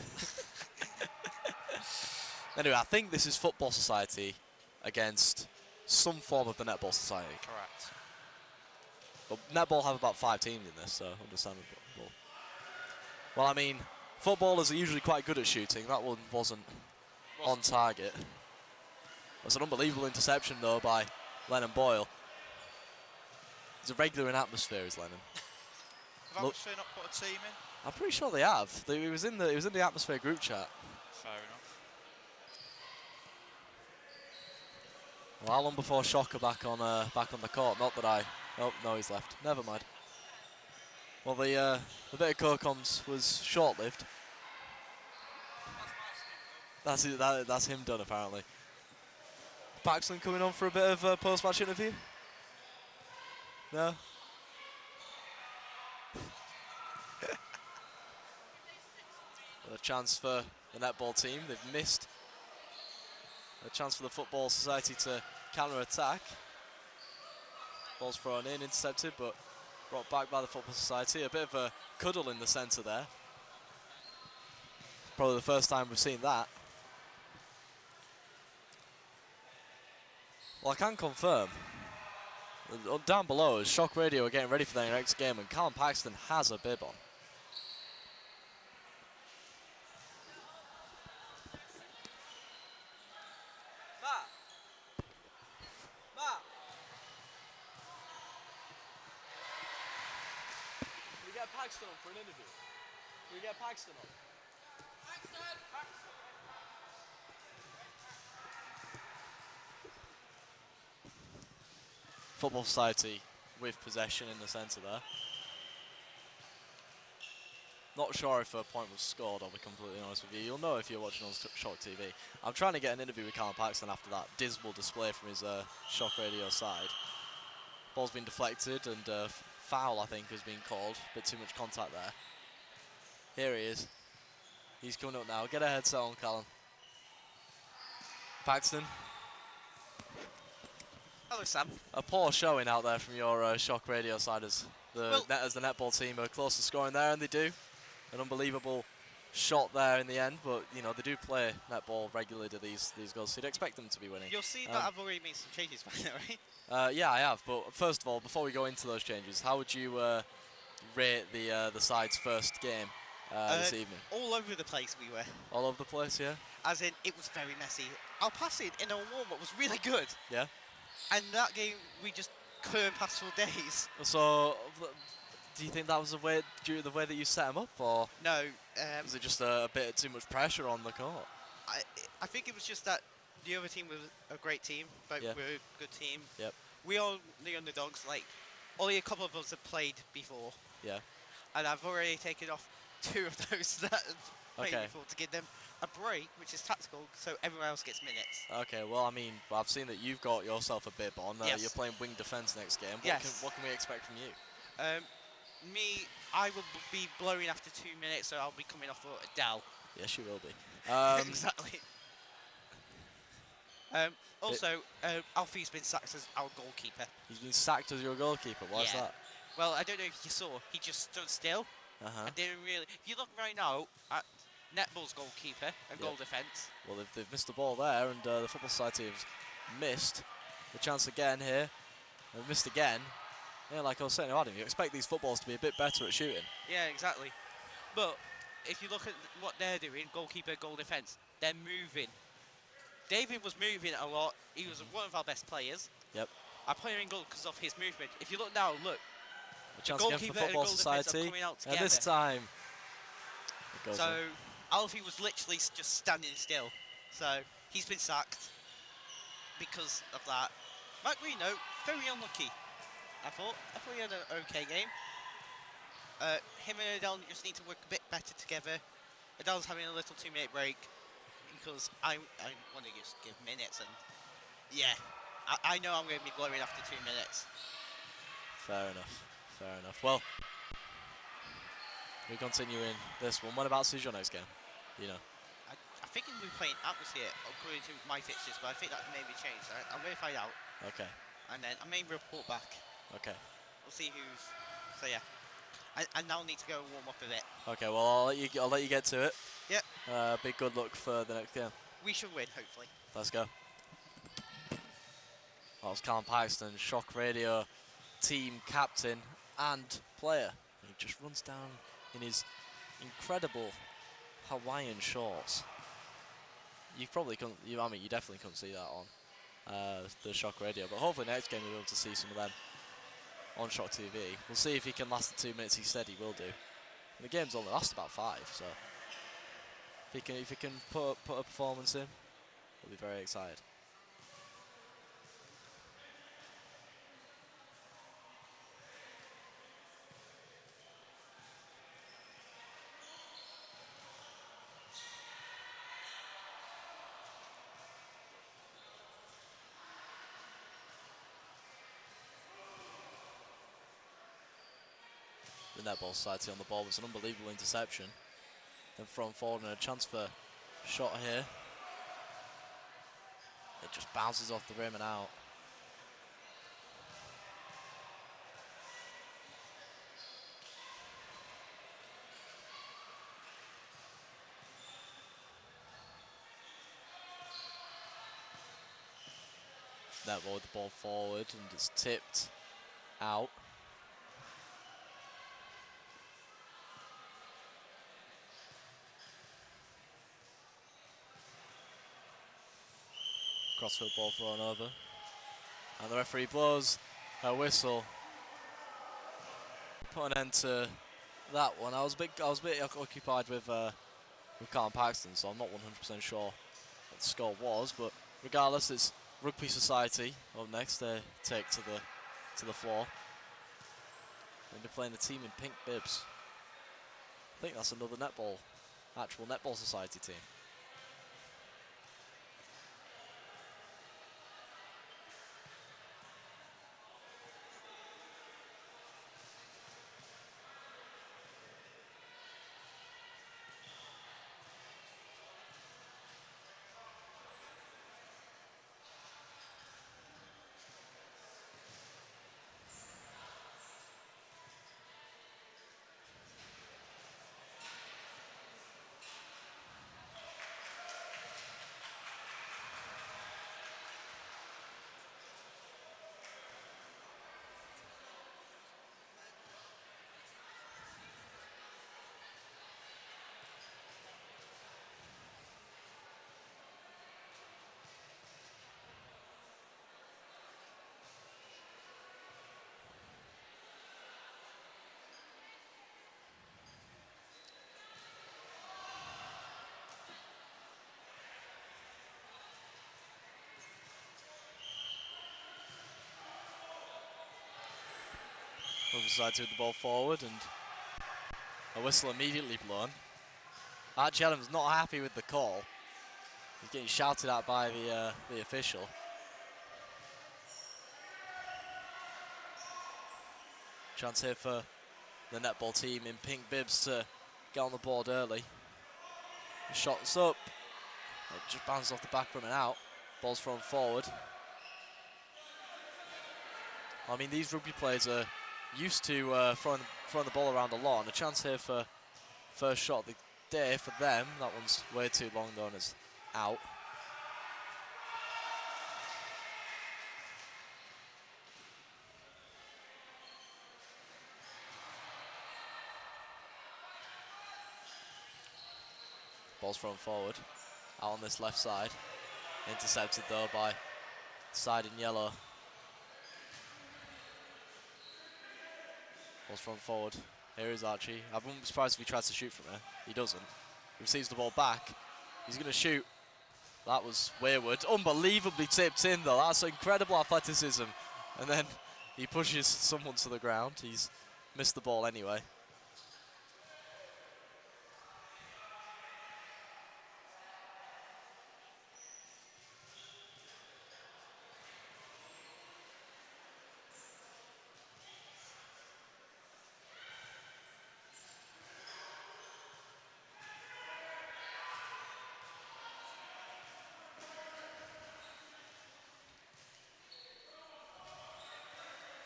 Anyway, I think this is Football Society against some form of the Netball Society. Correct. But Netball have about 5 teams in this, so understandable. Well, I mean, footballers are usually quite good at shooting. That one wasn't on target. That's an unbelievable interception, though, by Lennon Boyle. He's a regular in atmosphere, is Lennon. Have Atmosphere not put a team in? I'm pretty sure they have. It was in the atmosphere group chat. Fair enough. Well, how long before Shock are back on the court? Not that I. Oh no, he's left. Never mind. Well, the bit of co-coms was short-lived. That's it, that's him done apparently. Paxton coming on for a bit of a post-match interview. No. A chance for the netball team. They've missed a chance for the Football Society to counter-attack. Ball's thrown in, intercepted, but brought back by the Football Society. A bit of a cuddle in the centre there. Probably the first time we've seen that. Well, I can confirm. Down below is Shock Radio are getting ready for their next game, and Callum Paxton has a bib on. Paxton on for an interview. Can we get Paxton on? Paxton! Football Society with possession in the centre there. Not sure if a point was scored, I'll be completely honest with you. You'll know if you're watching on Shock TV. I'm trying to get an interview with Callum Paxton after that dismal display from his Shock Radio side. Ball's been deflected and foul, I think, has been called. A bit too much contact there. Here he is. He's coming up now. Get a headset on, Callum. Paxton. Hello, Sam. A poor showing out there from your Shock Radio side as the netball team are close to scoring there, and they do. An unbelievable shot there in the end, but you know they do play netball regularly to these goals, so you'd expect them to be winning. You'll see that I've already made some changes by now, right? Yeah, I have. But first of all, before we go into those changes, how would you rate the side's first game this evening? All over the place we were. All over the place, yeah. As in, it was very messy. Our passing in our warm-up was really good. Yeah. And that game, we just couldn't pass for days. So, do you think that was due to the way that you set them up, or no? Was it just a bit too much pressure on the court? I think it was just that the other team was a great team, but we're a good team. Yep. We are the underdogs. Like, only a couple of us have played before. Yeah. And I've already taken off 2 of those that have played before to give them a break, which is tactical, so everyone else gets minutes. Okay, well, I mean, I've seen that you've got yourself a bib on. Yes. You're playing wing defence next game. What can we expect from you? I will be blowing after 2 minutes, so I'll be coming off for Adele. Yes, you will be. Exactly. Also, Alfie's been sacked as our goalkeeper. He's been sacked as your goalkeeper. Why is that? Well, I don't know if you saw. He just stood still. I didn't really. If you look right now at Netball's goalkeeper and goal defence. Well, they've missed the ball there, and the Football Society have missed the chance again here. They've missed again. Yeah, like I was saying to Adam, you expect these footballs to be a bit better at shooting. Yeah, exactly. But if you look at what they're doing, goalkeeper, goal defence, they're moving. David was moving a lot. He was one of our best players. Yep. I put him in goal because of his movement. If you look now, look. A chance again for Football Society. And this time, it goes in. Alfie was literally just standing still. So he's been sacked because of that. Matt Greeno, very unlucky. I thought he had an okay game. Him and Adele just need to work a bit better together. Adele's having a little 2-minute break because I want to just give minutes, and yeah, I know I'm going to be blowing after 2 minutes. Fair enough. Fair enough. Well, we continue in this one. What about your next game? You know. I thinking we're playing atmosphere according to my fixtures, but I think that may be changed. I'm going to find out, Okay. and then I may report back. Okay. We'll see who's. So yeah, I now need to go and warm up a bit. Okay. Well, I'll let you get to it. Yep. Big good luck for the next game. We should win, hopefully. Let's go. That was Callum Paxton, Shock Radio team captain and player. He just runs down in his incredible Hawaiian shorts. You probably couldn't. I mean, you definitely couldn't see that on the Shock Radio. But hopefully next game we'll be able to see some of them on Shock TV. We'll see if he can last the 2 minutes. He said he will do. And the game's only last about 5, so if he can put a performance in, we'll be very excited. The Netball Society on the ball was an unbelievable interception. Then thrown forward and a chance for shot here. It just bounces off the rim and out. Netball with the ball forward and it's tipped out. Crossfield ball thrown over. And the referee blows a whistle. Put an end to that one. I was a bit occupied with Callum Paxton, so I'm not 100% sure what the score was, but regardless, it's Rugby Society up next. They take to the floor. They'll be playing the team in pink bibs. I think that's another actual Netball Society team. Rugby Society with the ball forward and a whistle immediately blown. Archie Adams not happy with the call. He's getting shouted at by the official. Chance here for the netball team in pink bibs to get on the board early. The shot's up. It just bounces off the back rim and out. Ball's thrown forward. I mean, these rugby players are used to throwing the ball around a lot, and a chance here for first shot of the day for them. That one's way too long though and it's out. Ball's thrown forward, out on this left side. Intercepted though by side in yellow. Ball's thrown forward. Here is Archie. I wouldn't be surprised if he tries to shoot from there. He doesn't. He receives the ball back. He's going to shoot. That was wayward. Unbelievably tipped in though. That's incredible athleticism. And then he pushes someone to the ground. He's missed the ball anyway.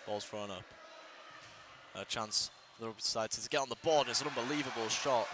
Ball's thrown up. A chance for the Rugby Society to get on the board. It's an unbelievable shot.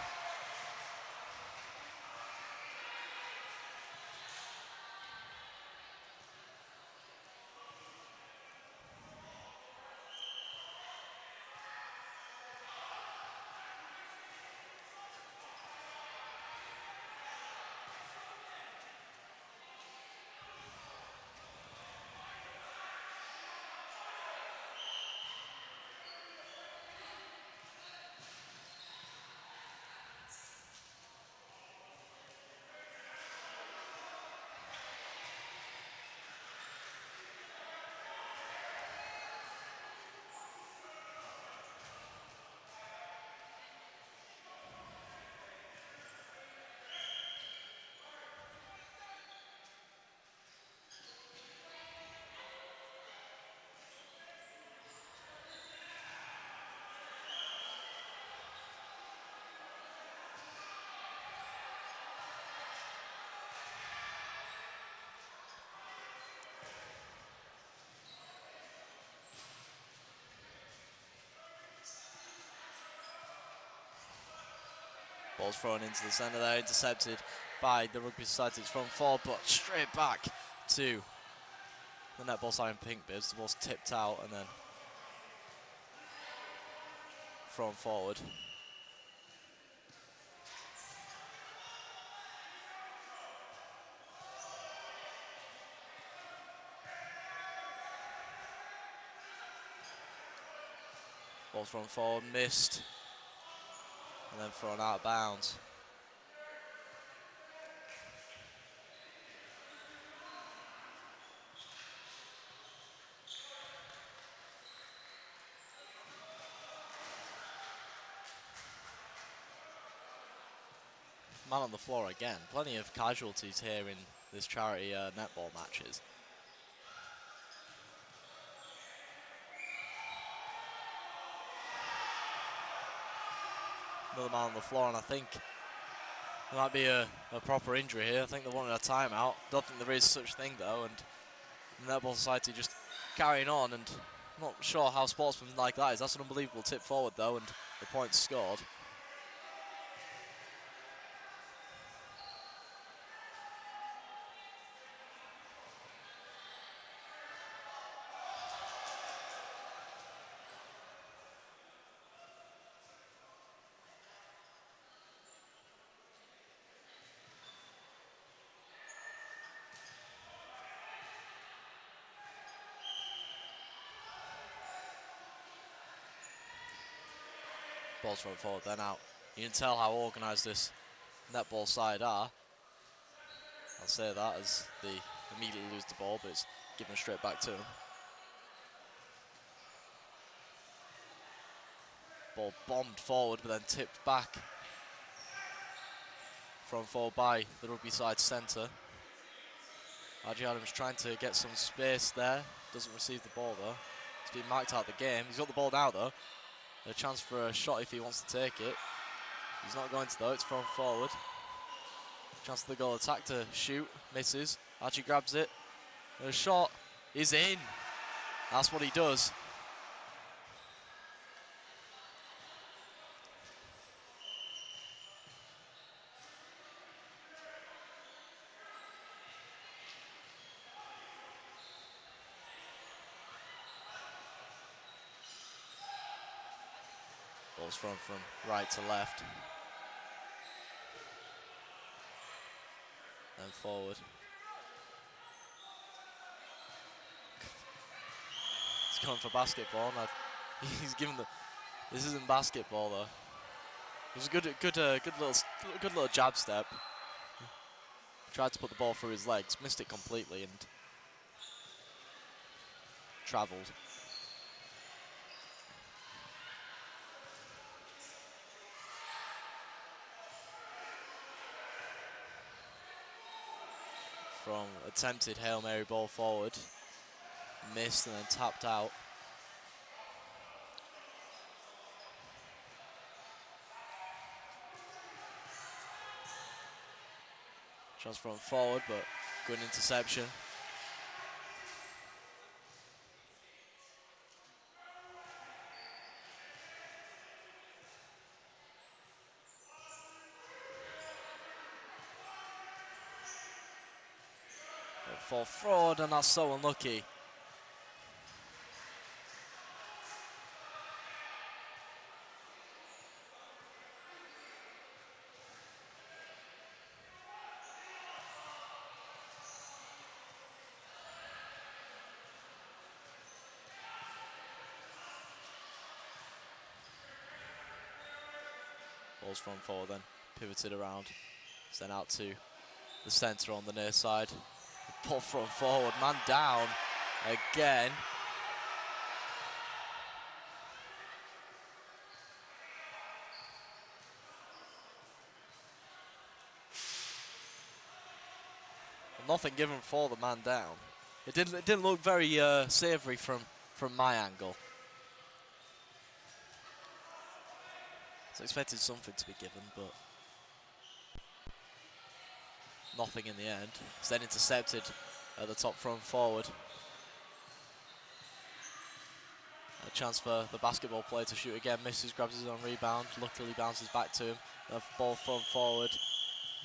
Ball's thrown into the centre there, intercepted by the Rugby Society's front four, but straight back to the netball side in pink bibs. The ball's tipped out and then thrown forward. Ball's thrown forward, missed, and then thrown out of bounds. Man on the floor again. Plenty of casualties here in this charity netball matches. Another man on the floor, and I think there might be a proper injury here. I think they wanted a timeout. Don't think there is such thing though, and the Netball Society just carrying on, and I'm not sure how sportsman like that is. That's an unbelievable tip forward though, and the point's scored. Ball's thrown forward, then out. You can tell how organised this netball side are. I'll say that as they immediately lose the ball, but it's given straight back to them. Ball bombed forward, but then tipped back. Thrown forward by the Rugby side centre. RG Adams trying to get some space there. Doesn't receive the ball though. He's been marked out of the game. He's got the ball now though. A chance for a shot if he wants to take it. He's not going to though, it's thrown forward. Chance for the goal attack to shoot, misses. Archie grabs it. The shot is in. That's what he does. Ball's thrown from right to left. Then forward. He's going for basketball. He's given the. This isn't basketball though. It was a good little jab step. Tried to put the ball through his legs, missed it completely, and travelled. From attempted Hail Mary ball forward, missed and then tapped out. Chance from forward, but good interception. fall forward, and that's so unlucky. Ball's front forward then, pivoted around, sent out to the centre on the near side. Ball front forward, man down again. Nothing given for the man down. It didn't look very savoury from my angle. I was expecting something to be given, but nothing in the end. It's then intercepted at the top front forward. A chance for the basketball player to shoot again. Misses, grabs his own rebound. Luckily bounces back to him. The ball front forward.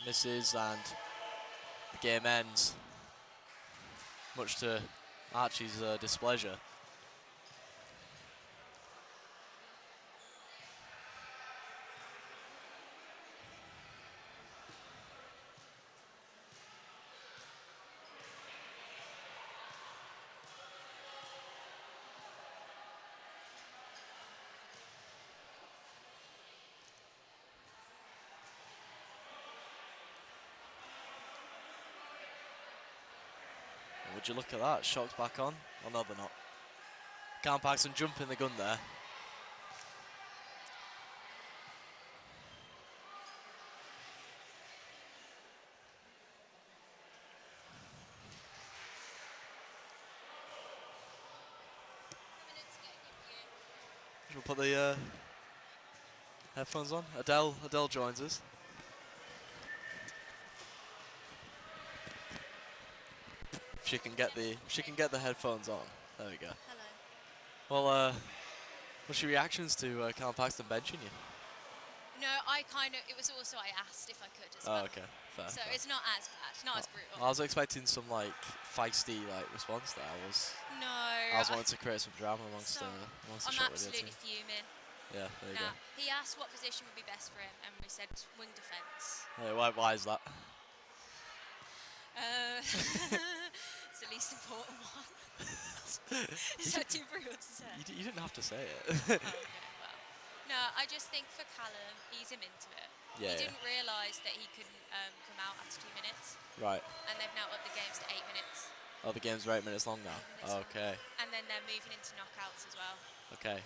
Misses, and the game ends. Much to Archie's displeasure. Would you look at that? Shots back on. Oh no, they're not. Can't Paxton jump in the gun there. Should we put the headphones on? Adele joins us. She can get the headphones on. There we go. Hello. Well, what's your reactions to Carl Paxton benching you? No, it was also I asked if I could as Oh, well. okay, fair. So fair. it's not as bad, not as brutal. I was expecting some like feisty response there. No. I was wanting to create some drama amongst So, the I'm shot radio absolutely team. fuming. Yeah, there you Now, he asked what position would be best for him, and we said wing defence. go. Yeah, why is that? It's the least important one. Is that too brutal to say? You didn't have to say it. Oh, okay, well. No, I just think for Callum, ease him into it. Yeah, He didn't realise that he couldn't come out after 2 minutes, Right. and they've now upped the games to 8 minutes. Oh, the game's 8 minutes long now. 8 minutes long. Okay. And then they're moving into knockouts as well. Okay.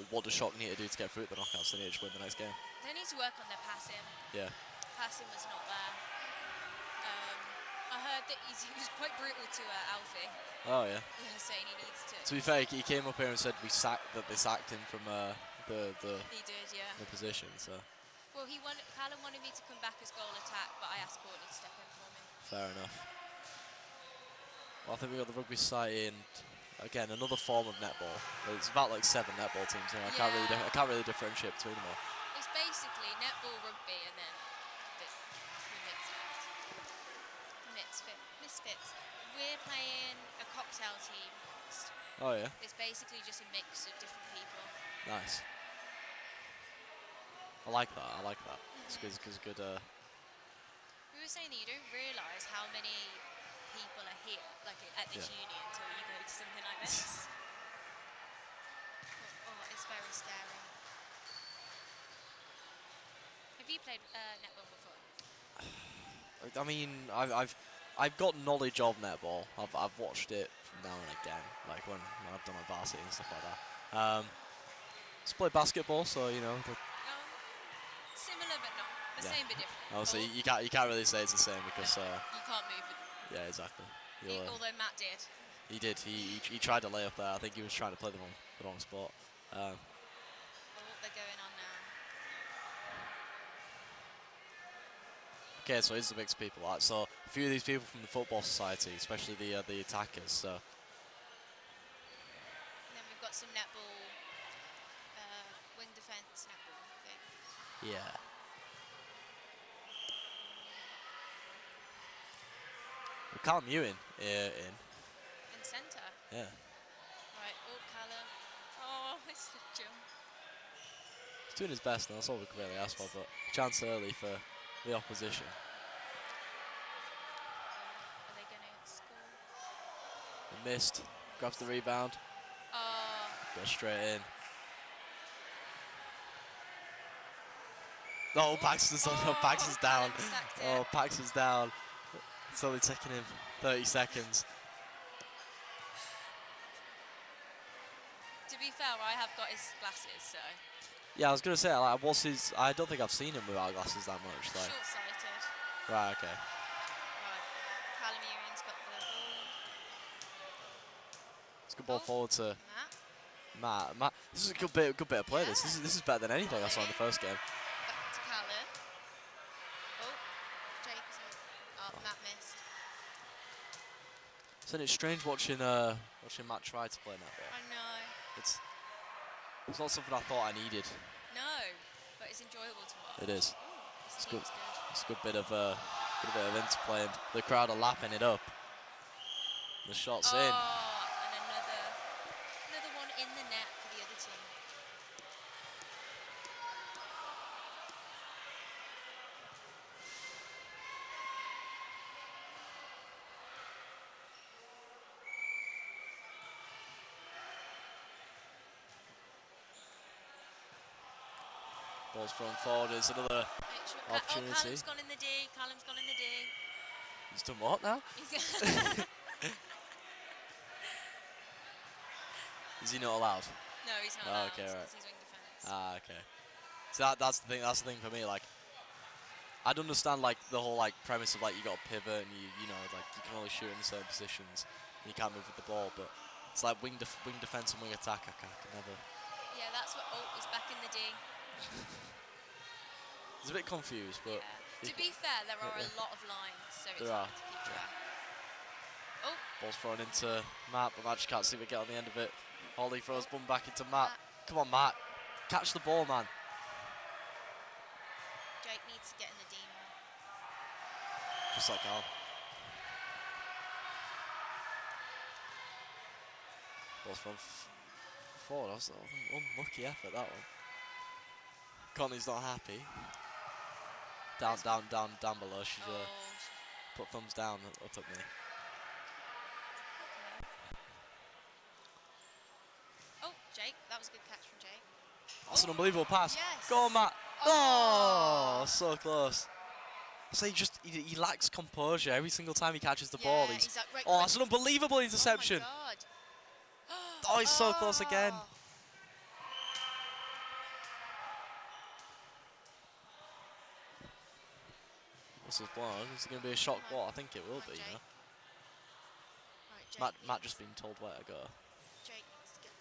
What does Shock need to do to get through the knockouts? They need to win the next game. They need to work on their passing. Yeah. Passing was not there. I heard that he was quite brutal to Alfie. Oh yeah. Yeah, saying he needs to. To be fair, he came up here and said they sacked him from the He did, yeah. position. So Well, Callum wanted me to come back as goal attack, but I asked Courtney to step in for me. fair enough. Well, I think we got the rugby side in again. Another form of netball. It's about like 7 netball teams here. I can't really differentiate between them all. It's basically netball, rugby, and then the misfits. We're playing a cocktail team. Oh yeah. It's basically just a mix of different people. Nice. I like that. It's good. We were saying that you don't realise how many people are here, like at this uni, until you go to something like this. It's very scary. Have you played netball before? I mean, I've got knowledge of netball. I've watched it from now and again, like when I've done my varsity and stuff like that. Just play basketball, so you know. Similar but not. The same but different. Obviously, you can't really say it's the same because you can't move it. yeah, exactly. Although Matt did. He did. He tried to lay up there. I think he was trying to play the wrong spot. They're going on now. Okay, so it's a mix of people. Like, so a few of these people from the football society, especially the attackers. So And then we've got some netball, wing defence netball thing. yeah. Callum Ewing in. In centre. Yeah. Right. Oh, Callum. Oh, it's the jump. He's doing his best, and that's all we can really ask for. But chance early for the opposition. Are they going to score? He missed. Grabs the rebound. Oh. Goes straight in. No, Paxton's Paxton's down. Callum stacked Oh, it. Paxton's down. It's only taking him 30 seconds. To be fair, I have got his glasses, so Yeah, I was gonna say, like, what's his? I don't think I've seen him without glasses that much. Like, short-sighted. right, okay. Right. Callum Ewing's got the ball. It's a good ball Oh, forward to Matt. Matt. This is a good bit of play. Yeah. This is better than anything I saw in the first game. Back to Callum. Oh, Jake. Oh, Matt missed. Isn't it strange watching Matt try to play netball? I know. It's not something I thought I needed. No, but it's enjoyable to watch. It is. This It's team's good. good. It's a good bit of interplay, and the crowd are lapping it up. The shot's in. Oh, and another one in the net for the other team. Ball's thrown forward. There's another Make sure opportunity. Oh, Callum's gone in the D. Callum's gone in the D. He's done what now? Is he not allowed? No, he's not Oh, allowed. okay, right. Because he's wing defence. Ah, okay. So that's the thing. That's the thing for me. Like, I'd understand like the whole like premise of like you got to pivot and you know like you can only shoot in certain positions. And you can't move with the ball, but it's like wing defence and wing attack. I can never. Yeah, that's what. Oh, he's back in the D. It's a bit confused, but Yeah. To be fair, there are a lot of lines, so it's There are. hard to keep track. Oh, ball's thrown into Matt, but Matt just can't seem to get on the end of it. Holly throws one back into Matt. Come on, Matt. Catch the ball, man. Jake needs to get in the D more. Just like Al. Ball's thrown forward. That was an unlucky effort, that one. Connie's not happy. Down below. She's Oh, put thumbs down up at me. okay. Oh, Jake, that was a good catch from Jake. That's an unbelievable pass. Yes. Go on, Matt. Oh. Oh, so close. So he lacks composure every single time he catches the Yeah, ball. he's like, right, Oh, that's an unbelievable interception. Oh my God. Oh, he's so close again. Oh. Whistle's blown. Is it going to be a shot ball? I think it will Come on, be, you know. Right, Jake Matt needs- just been told where to go. Jake needs to get.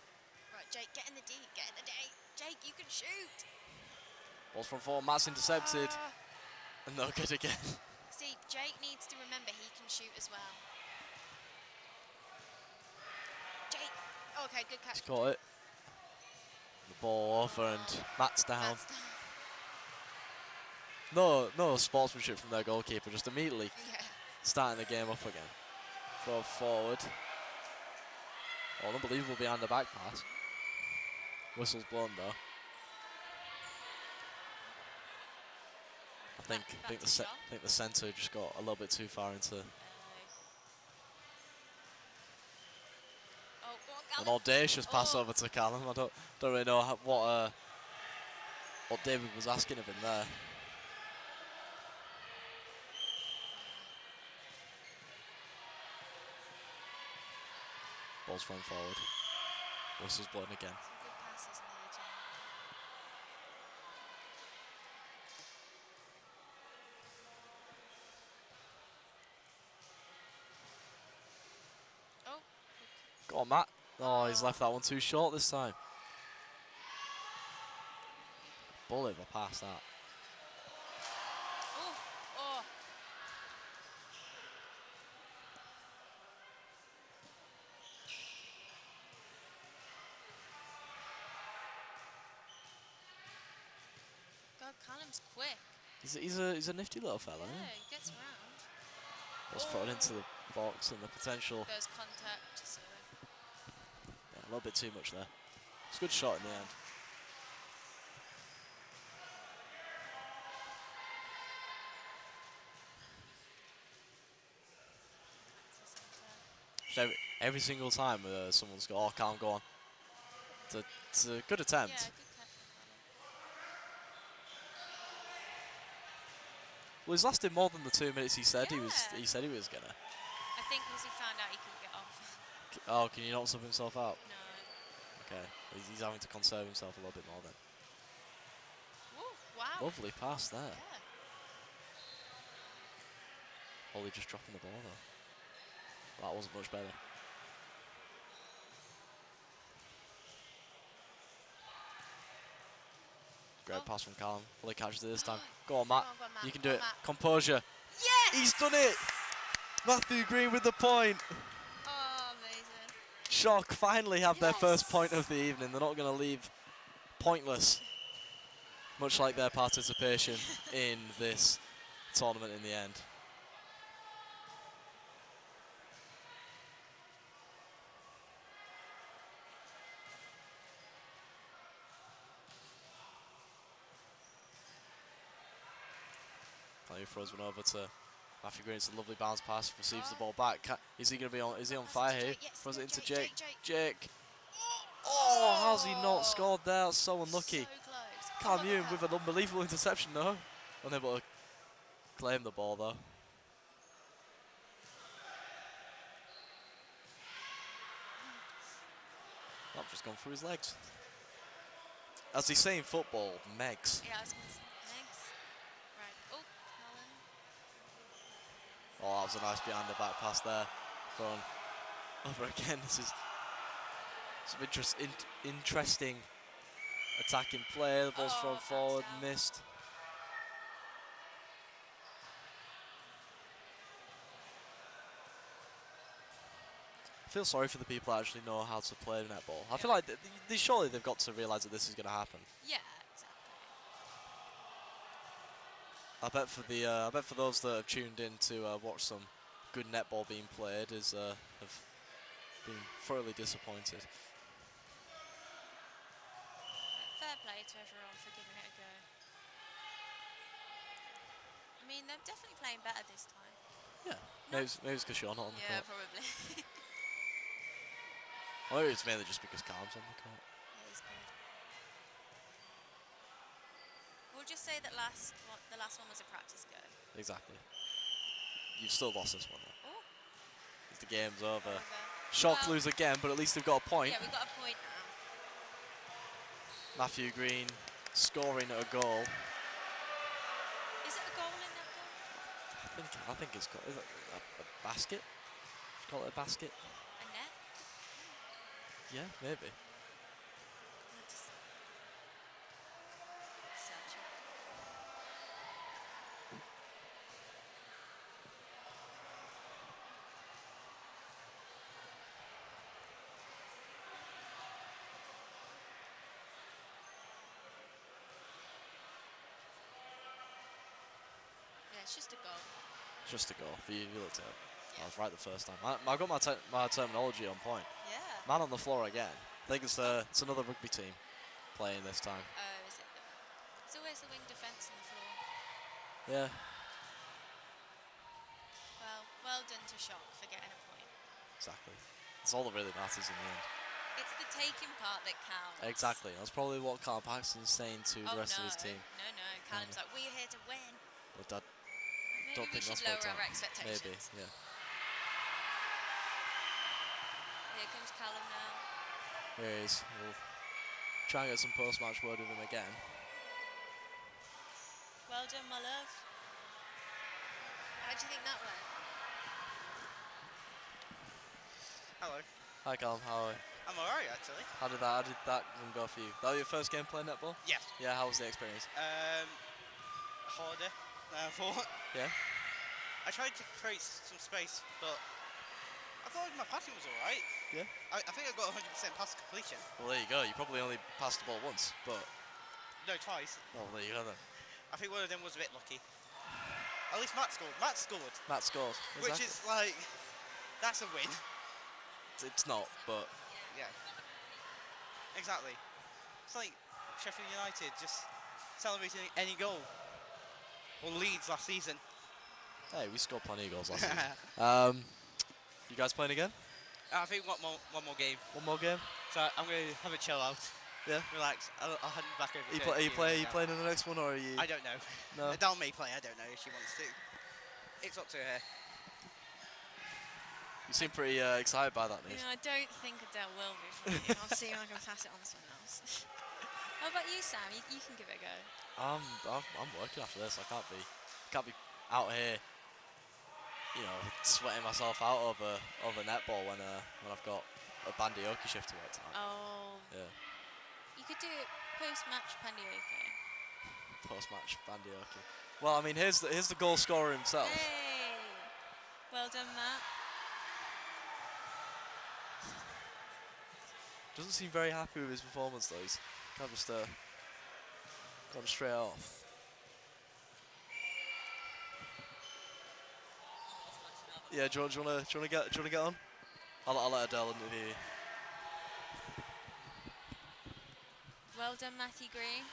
Right, Jake, get in the D. Get in the D. Jake, you can shoot. Ball's from four. Matt's intercepted. Ah. And no good again. See, Jake needs to remember he can shoot as well. Jake. Oh, okay, good catch. He's caught it. The ball over and Matt's down. Matt's down. No sportsmanship from their goalkeeper. Just immediately Yeah. starting the game up again. Throw forward. Oh, unbelievable behind the back pass. Whistle's blown though. I think the centre just got a little bit too far into Oh, go on, an Callum. audacious pass Oh. over to Callum. I don't really know what David was asking of him there. Ball's thrown forward. Whistle's blown again. Some good passes in the other team. Oh, Go on, Matt. Oh, he's left that one too short this time. Bullet of a pass, that. oh, oh. God, Callum's quick. He's a nifty little fella. Yeah, Isn't he? he gets around. Ball's thrown into the box and the potential. There's contact, so. Yeah, a little bit too much there. It's a good shot in the end. Every single time someone's got, oh, can't go on. It's a good attempt. Yeah, good catch from Callum. Well, he's lasted more than the 2 minutes he said he was. Yeah. He said he was gonna. I think because he found out he couldn't get off. Oh, can you not sub himself out? No. Okay, he's having to conserve himself a little bit more then. Ooh, wow. Lovely pass there. Yeah. Holly just dropping the ball though. That wasn't much better. Great pass from Callum. Holly catches it this time. Go on, Matt. Go on, Matt. You can Go do on, it. Matt. Composure. Yes! He's done it! Matthew Green with the point. Oh, amazing. Shock finally have their first Yes. point of the evening. They're not going to leave pointless, much like their participation in this tournament in the end. Plenty of throws one over to Matthew Green. It's a lovely bounce pass. Receives the ball back. Is he going to be on? Is he on fire here? Yes, Throws it into Jake. Jake. Oh, how's he not scored there? That's so unlucky. So close. Cam Come on, Ewan Cal. with an unbelievable interception though. Unable to claim the ball though. That just gone through his legs. As they say in football, megs. Yeah, I was going to say thanks. Right. Oh, Helen. Oh, that was a nice behind the back pass there. Thrown over again. This is some interesting attacking play. The ball's thrown forward, down. missed. I feel sorry for the people that actually know how to play netball. I feel like surely they've got to realise that this is going to happen. Yeah, exactly. I bet for those that have tuned in to watch some good netball being played have been thoroughly disappointed. Fair play to everyone for giving it a go. I mean, they're definitely playing better this time. Yeah, maybe it's because you're not on the Yeah, court. probably. Or maybe it's mainly just because Calm's on the court. Yeah, he's good. We'll just say that the last one was a practice go. Exactly. You've still lost this one though. Oh, The game's over. over. Shock Well, lose again, but at least they've got a point. Yeah, we've got a point now. Matthew Green scoring a goal. Is it a goal in that goal? I think it's called, is it a basket? Call it a basket? A net? Yeah, maybe. Let's search it. Yeah, it's just a goal. Just a goal for you. You looked at it. Yeah. I was right the first time. I got my terminology on point. Yeah. Man on the floor again. I think it's another rugby team playing this time. Oh, is it? It's always the wing defence on the floor. Yeah. Well done to Shock for getting a point. Exactly. It's all that really matters in the end. It's the taking part that counts. Exactly. That's probably what Carl Paxton's saying to the rest of his team. No. Callum's like, we're here to win. But that Maybe don't we think should that's what lower our it's expectations. maybe. Yeah. Here comes Callum now. Here he is. We'll try and get some post-match word with him again. Well done, my love. How do you think that went? Hello. Hi, Callum. How are you? I'm alright actually. How did that one go for you? That was your first game playing netball? Yes. Yeah. How was the experience? Harder than I thought. Yeah. I tried to create some space, but I thought my passing was alright. Yeah. I think I got 100% pass completion. Well, there you go. You probably only passed the ball once, but No, twice. well, there you go then. I think one of them was a bit lucky. At least Matt scored. Matt scored. Matt scores. Which is like, That's a win. It's not, but Yeah. Exactly. It's like Sheffield United just celebrating any goal. Or Leeds last season. hey, we scored plenty of goals last season. You guys playing again? I think one more game. One more game? So I'm going to have a chill out. Yeah. Relax. I'll head back over Are you, to are you, you are you now. playing in the next one, or are you? I don't know. No. Adele may play, I don't know if she wants to. It's up to her. You seem pretty excited by that news. Yeah, I don't think Adele will be playing. I'll see if I can pass it on to someone else. How about you, Sam? You can give it a go. I'm working after this. I can't be out here, sweating myself out over netball when I've got a bandioki shift to work tonight. Oh. Yeah. You could do it post-match pandioke. Post-match bandioki. Well, I mean, here's the goal scorer himself. Hey! Well done, Matt. Doesn't seem very happy with his performance though. He's kind of just gone straight off. Yeah, do you want to get on? I'll let Adele interview you. Well done, Matthew Green.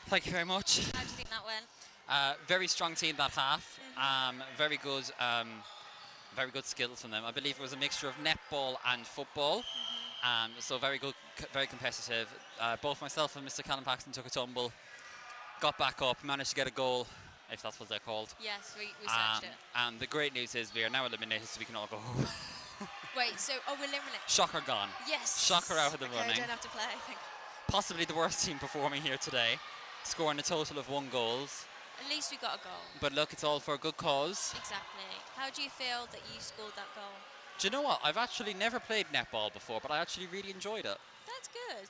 Thank you very much. How do you think that went? Very strong team that half. Very good skills from them. I believe it was a mixture of netball and football. So very good, very competitive. Both myself and Mr. Callum Paxton took a tumble, got back up, managed to get a goal, if that's what they're called. Yes, we searched it. And the great news is we are now eliminated, so we can all go home. Wait, so we're eliminated? Shocker gone. Yes. Shocker out of the okay, running. I don't have to play, I think. Possibly the worst team performing here today, scoring a total of 1 goal. At least we got a goal. But look, it's all for a good cause. Exactly. How do you feel that you scored that goal? Do you know what? I've actually never played netball before, but I actually really enjoyed it. That's good.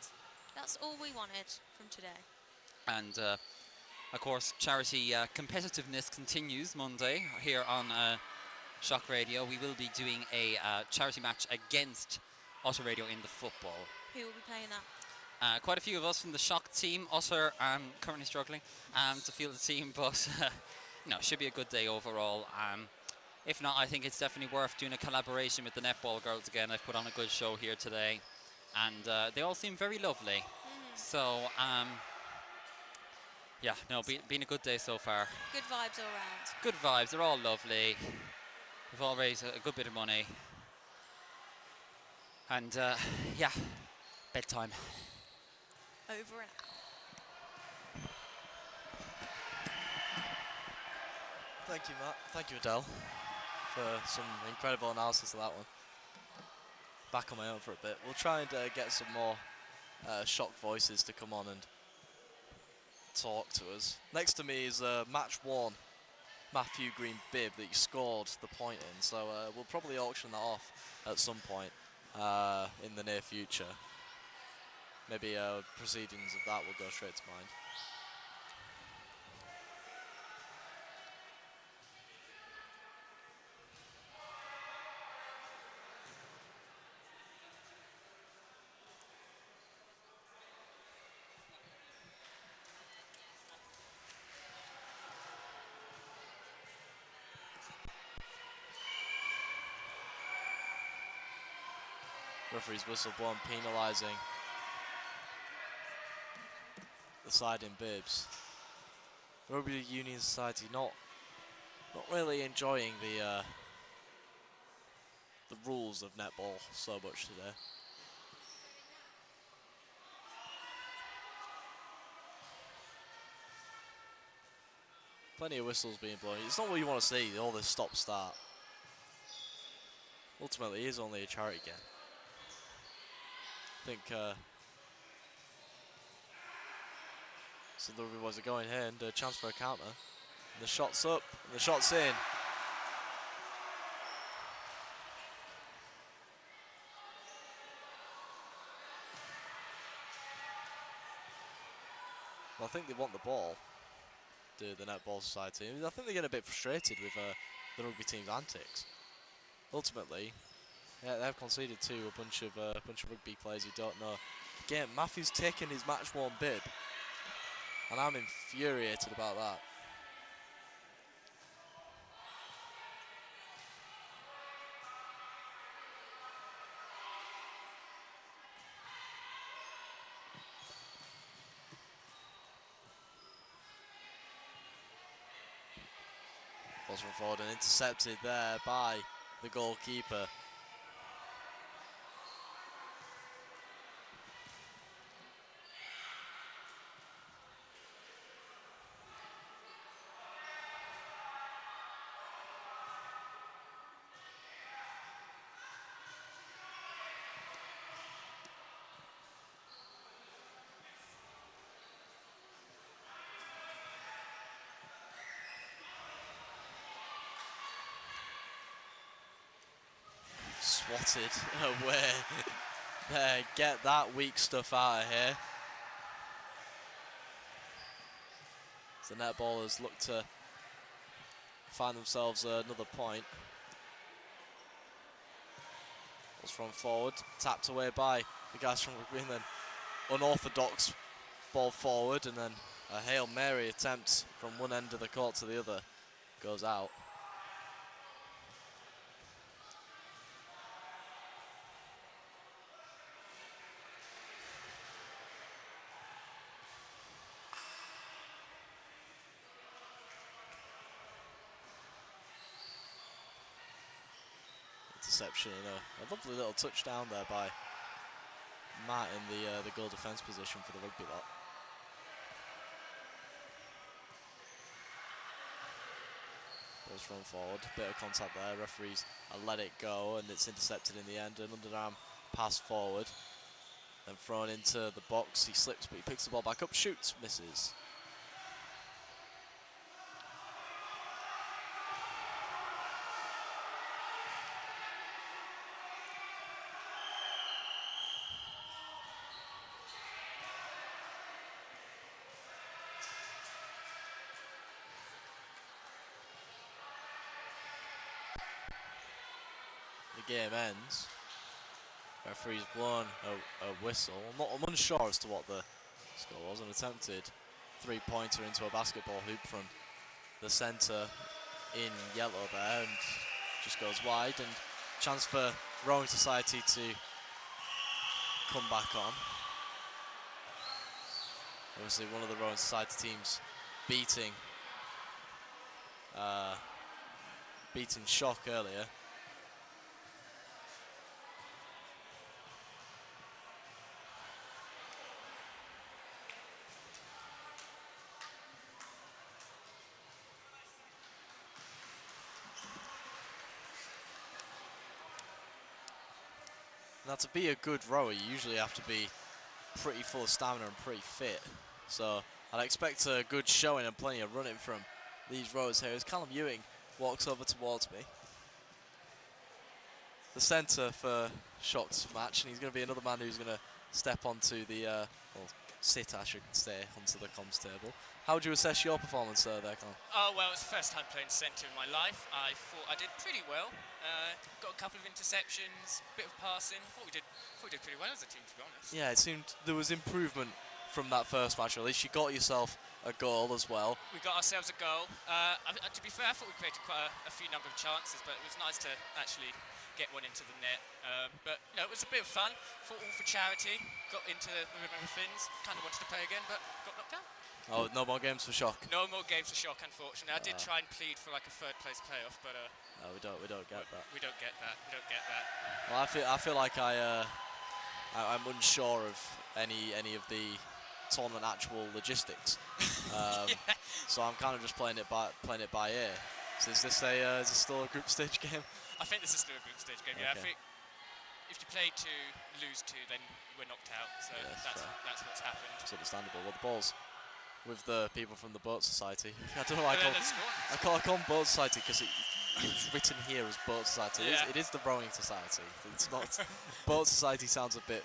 That's all we wanted from today. And of course, charity competitiveness continues Monday here on Shock Radio. We will be doing a charity match against Otter Radio in the football. Who will be playing that? Quite a few of us from the Shock team. Otter currently struggling to field the team, but should be a good day overall. If not, I think it's definitely worth doing a collaboration with the netball girls again. I've put on a good show here today, and they all seem very lovely. So, been a good day so far. Good vibes all round. Good vibes, they're all lovely. We've all raised a good bit of money. And, bedtime. Over and out. Thank you, Matt. Thank you, Adele, for some incredible analysis of that one. Back on my own for a bit. We'll try and get some more Shock voices to come on and talk to us. Next to me is match 1, Matthew Green bib that you scored the point in. So we'll probably auction that off at some point in the near future. Maybe proceedings of that will go straight to mind. Referee's whistle blown, penalising the side in bibs. Rugby Union Society not really enjoying the rules of netball so much today. Plenty of whistles being blown. It's not what you want to see, all this stop-start. Ultimately, it is only a charity game. I think so the Rugby boys are going here and a chance for a counter. And the shot's up, and the shot's in. Well, I think they want the ball, the Netball Society. I think they get a bit frustrated with the rugby team's antics. Ultimately, yeah, they've conceded to a bunch of rugby players who don't know. Again, Matthew's taken his match 1 bib, and I'm infuriated about that. Ball's run forward and intercepted there by the goalkeeper. Swatted away. There, get that weak stuff out of here. So the netballers look to find themselves another point. Ball's from forward, tapped away by the guys from Rugby, and then unorthodox ball forward, and then a Hail Mary attempt from one end of the court to the other goes out. Interception and a lovely little touchdown there by Matt in the goal defence position for the Rugby lot. Ball's run forward, bit of contact there, referees let it go and it's intercepted in the end. An underarm pass forward, then thrown into the box. He slips but he picks the ball back up, shoots, misses. The game ends. Referee's blown a whistle. I'm unsure as to what the score was. An attempted three-pointer into a basketball hoop from the centre in yellow there, and just goes wide. And chance for Rowing Society to come back on. Obviously, one of the Rowing Society teams beating Shock earlier. Now, to be a good rower, you usually have to be pretty full of stamina and pretty fit. So I'd expect a good showing and plenty of running from these rowers here as Callum Ewing walks over towards me. The centre for Shock's match, and he's going to be another man who's going to step onto the, well, sit, I should say, onto the comms table. How would you assess your performance there, Callum? Oh, well, it's the first time playing centre in my life. I thought I did pretty well. Got a couple of interceptions, bit of passing. Thought we did pretty well as a team, to be honest. Yeah, it seemed there was improvement from that first match, or at least you got yourself a goal as well. We got ourselves a goal. To be fair, I thought we created quite a few number of chances, but it was nice to actually get one into the net. But you know, it was a bit of fun. Fought all for charity. Got into the river of Fins. Kind of wanted to play again, but got knocked out. Oh, no more games for Shock. No more games for Shock, unfortunately. I did try and plead for like a third place playoff, but no, we don't get that. We don't get that. We don't get that. Well, I feel like I'm unsure of any of the tournament actual logistics. Yeah. So I'm kind of just playing it by ear. So is this still a group stage game? I think this is still a group stage game. Yeah, I think if you play to lose to, then we're knocked out. So Yeah, that's what's happened. It's understandable. Well, the ball's with the people from the Boat Society. I don't know why I call them Boat Society because it's written here as Boat Society. Yeah. It is the Rowing Society. It's not. Boat Society sounds a bit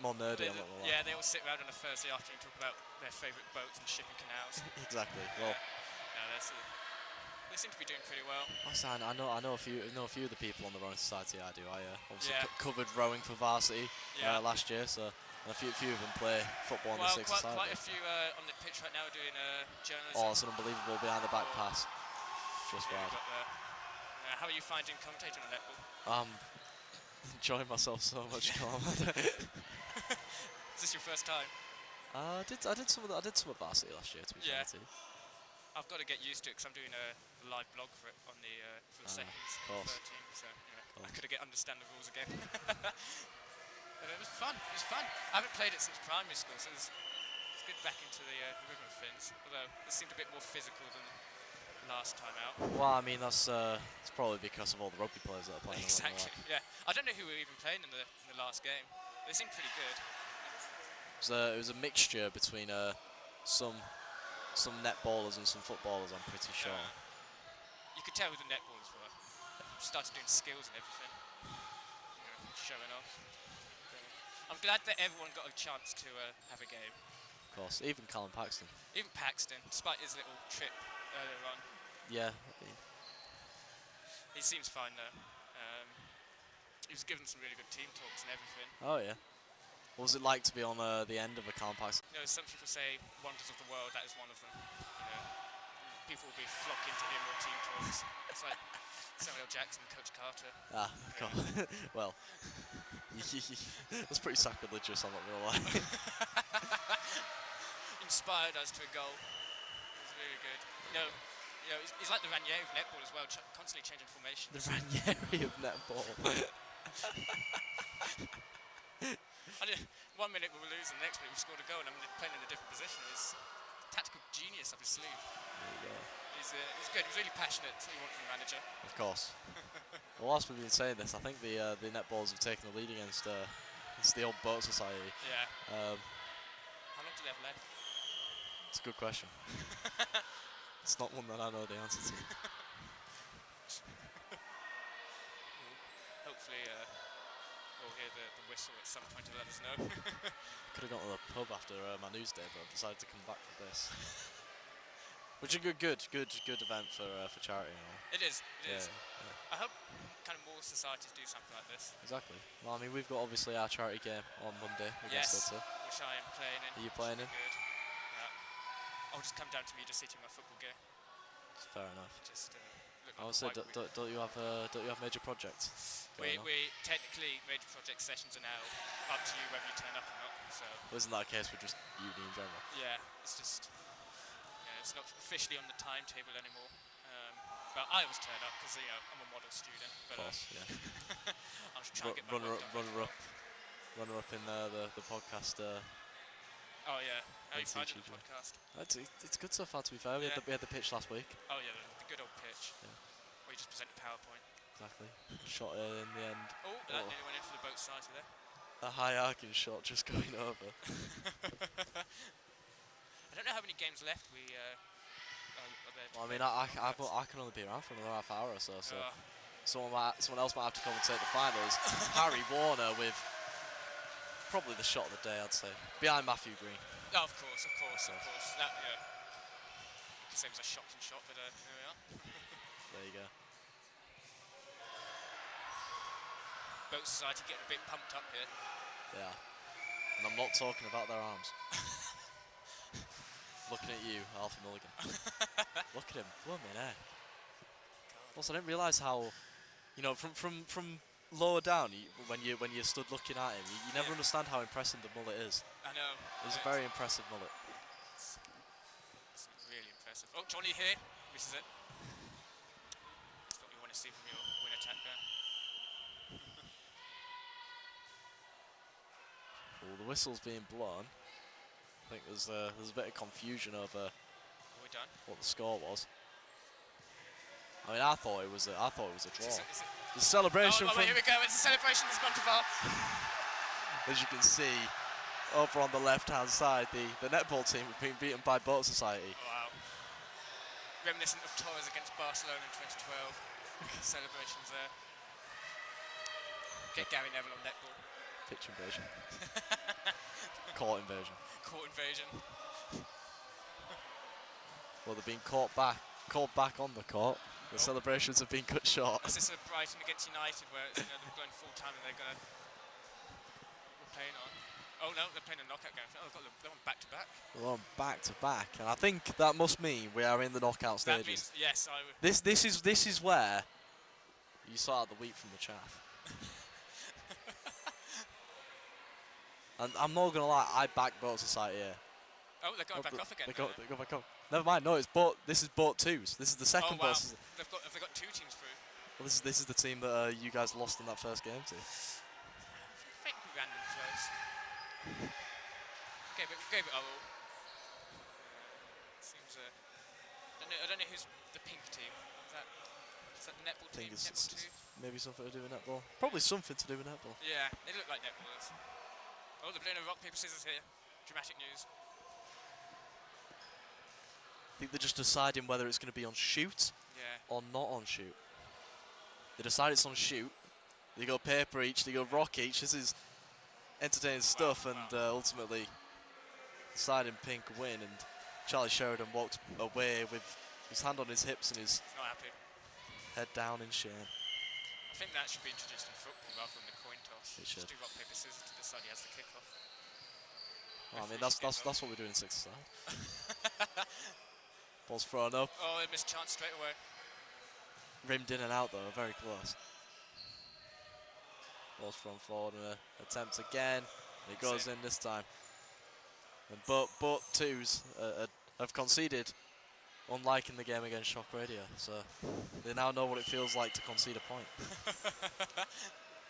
more nerdy. I'm not gonna lie. Yeah, they all sit around on a Thursday afternoon and talk about their favourite boats and shipping canals. Exactly. Well, they seem to be doing pretty well. I know a few of the people on the Rowing Society. I do. I obviously Yeah. covered rowing for varsity last year, so. And a few of them play football on the sixth side. Quite a few on the pitch right now are doing journalism. Oh, it's an unbelievable behind the back pass. Just Yeah, right. how are you finding commentating on netball? Enjoying myself so much, Colin. Is this your first time? I did some of varsity last year, to be fair to you. I've got to get used to it because I'm doing the live blog for it on the for the seconds, of course. 13. So I course. could have understand the rules again. But it was fun. It was fun. I haven't played it since primary school, so it's good back into the rhythm of things. Although it seemed a bit more physical than last time out. Well, I mean that's it's probably because of all the rugby players that are playing. Exactly. Yeah. I don't know who were even playing in the last game. They seemed pretty good. It was a mixture between some netballers and some footballers. I'm pretty sure. You could tell who the netballers were. Started doing skills and everything. Showing off. I'm glad that everyone got a chance to have a game. Of course, even Callum Paxton. Even Paxton, despite his little trip earlier on. Yeah. He seems fine though. He was given some really good team talks and everything. Oh yeah. What was it like to be on the end of a Callum Paxton? You know, some people say wonders of the world, that is one of them. You know, people will be flocking to hear more team talks. It's like Samuel Jackson, Coach Carter. Ah, God. Well, that's pretty sacrilegious, I'm not gonna lie. Inspired us to a goal. It was really good. You know, he's like the Ranieri of netball as well, constantly changing formations. The Ranieri of netball. 1 minute we were losing, the next minute we scored a goal and I'm playing in a different position. It's tactical genius up his sleeve. There you go. He's good, he's really passionate. That's what you want from a manager. Of course. Well, whilst we've been saying this, I think the netballs have taken the lead against the old Boat Society. Yeah. How long do they have left? It's a good question. It's not one that I know the answer to. Hopefully we'll hear the whistle at some point to let us know. Could have gone to the pub after my news day, but I decided to come back for this. Which is a good event for charity. You know. It is. Yeah. I hope kind of more societies do something like this. Exactly. Well, I mean, we've got obviously our charity game on Monday against Ulster. Which I am playing in. Are you playing in? Good. Yeah. I'll just come down to me just sitting in my football gear. Fair enough. Just look I like would say, don't you have major projects? We technically major project sessions are now up to you whether you turn up or not. So. Well, isn't that a case with just uni in general? Yeah, it's just. It's not officially on the timetable anymore, but I always turn up because I'm a model student. But, of course, yeah. I'll just try and get my runner up in the podcast. Oh yeah, how you finding the podcast? It's good so far. To be fair, we had the pitch last week. Oh yeah, the good old pitch. Yeah. Where you just present a PowerPoint. Exactly. Shot in the end. Oh, that nearly went in for the boat society there. A high arcing shot just going over. I don't know how many games left we. Well, I mean, I can only be around for another half hour or so. So someone else might have to commentate the finals. Harry Warner with probably the shot of the day, I'd say, behind Matthew Green. Oh, of course. That same as a shocking shot, but here we are. There you go. Boat society getting a bit pumped up here. Yeah, and I'm not talking about their arms. Looking at you, Alfie Mulligan. Look at him, blooming heck. Also, I didn't realise how, from lower down, when you stood looking at him, you never understand how impressive the mullet is. I know. It's a very impressive mullet. It's really impressive. Oh, Johnny here. This is it. That's what you want to see from your win attack there. Well, the whistle's being blown. I think there's a bit of confusion over what the score was. I mean, I thought it was a draw. The celebration. Oh, here we go. It's a celebration that's gone too far. As you can see, over on the left-hand side, the netball team have been beaten by Boat Society. Wow. Reminiscent of Torres against Barcelona in 2012. Celebrations there. Get Gary Neville on netball. Pitch invasion. Court invasion. Court invasion. Well, they're being called back on the court. The celebrations have been cut short. Is this a Brighton against United where they're going full time and we're playing on? Oh no, they're playing a knockout game. Oh, they're on back to back. They're on back to back, and I think that must mean we are in the knockout stages. That means, yes, I would. This is where you sort out the wheat from the chaff. And I'm not gonna lie, I back Boat Society here. Oh, they're going back off again. They go back off. Never mind. No, this is boat 2s. This is the second Oh wow. boat. Have they got 2 teams through? Well, this is the team that you guys lost in that first game to. I think we ran them close. Gave it our all. Seems I don't know who's the pink team. Is that the netball I think team? it's Netball 2? maybe something to do with netball. Probably something to do with netball. Yeah, they look like netballers. Oh, they're playing a rock paper scissors here. Dramatic news. I think they're just deciding whether it's going to be on shoot or not on shoot. They decide it's on shoot. They go paper each, they go rock each. This is entertaining stuff, and ultimately deciding pink win. And Charlie Sheridan walked away with his hand on his hips and his Not happy. head down in shame. I think that should be introduced in football rather than the coin toss. It should. Just do rock paper scissors to decide he has the kickoff. Well, I mean, that's what we're doing in 6-a-side. Ball's thrown up. Oh, they missed chance straight away. Rimmed in and out though, very close. Ball's thrown forward and attempts again. And it goes in this time. And both 2s have conceded, unlike in the game against Shock Radio. So they now know what it feels like to concede a point. But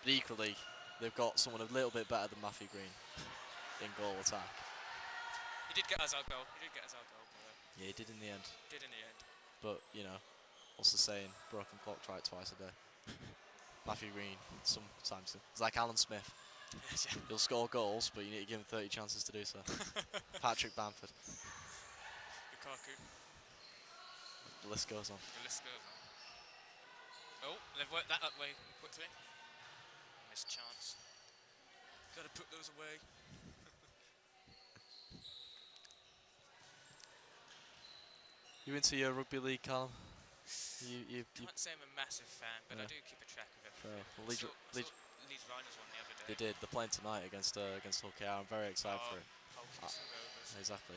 equally, they've got someone a little bit better than Matthew Green in goal attack. He did get us our goal. Yeah, he did in the end. But, you know, what's the saying? Broken clock, try it twice a day. Matthew Green, sometimes. It's like Alan Smith. He'll score goals, but you need to give him 30 chances to do so. Patrick Bamford. Lukaku. The list goes on. Oh, they've worked that up way quickly. Missed chance. Gotta put those away. You into your rugby league, Callum? You Can't say I'm a massive fan, but I do keep a track of it. well, Leeds Rhinos won the other day. they did. They're playing tonight against Hull KR. I'm very excited for it. Exactly.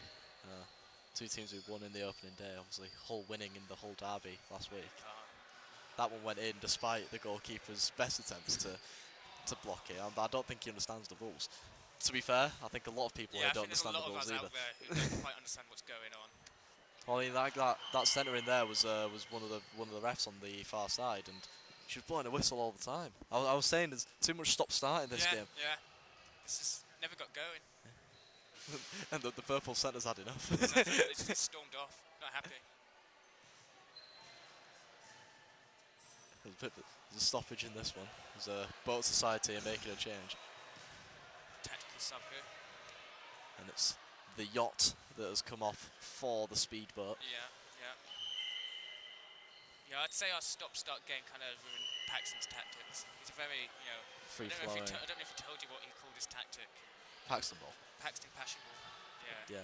2 teams who've won in the opening day. Obviously, Hull winning in the Hull derby last week. That one went in despite the goalkeeper's best attempts to block it. I don't think he understands the rules. To be fair, I think a lot of people don't understand the rules either. Out there who don't quite understand what's going on. Well, I mean, that centre in there was one of the refs on the far side, and she was blowing a whistle all the time. I was saying there's too much stop-start in this game. Yeah, this just never got going. And the purple centre's had enough. It's just stormed off, not happy. There's a stoppage in this one. There's a boat society are making a change. Tactical sub here. And it's the yacht that has come off for the speedboat. Yeah. I'd say our stop-start game kind of ruined Paxton's tactics. He's a very, free-flowing. I don't know if he told you what he called his tactic. Paxton ball. Paxton Passion Ball. Yeah.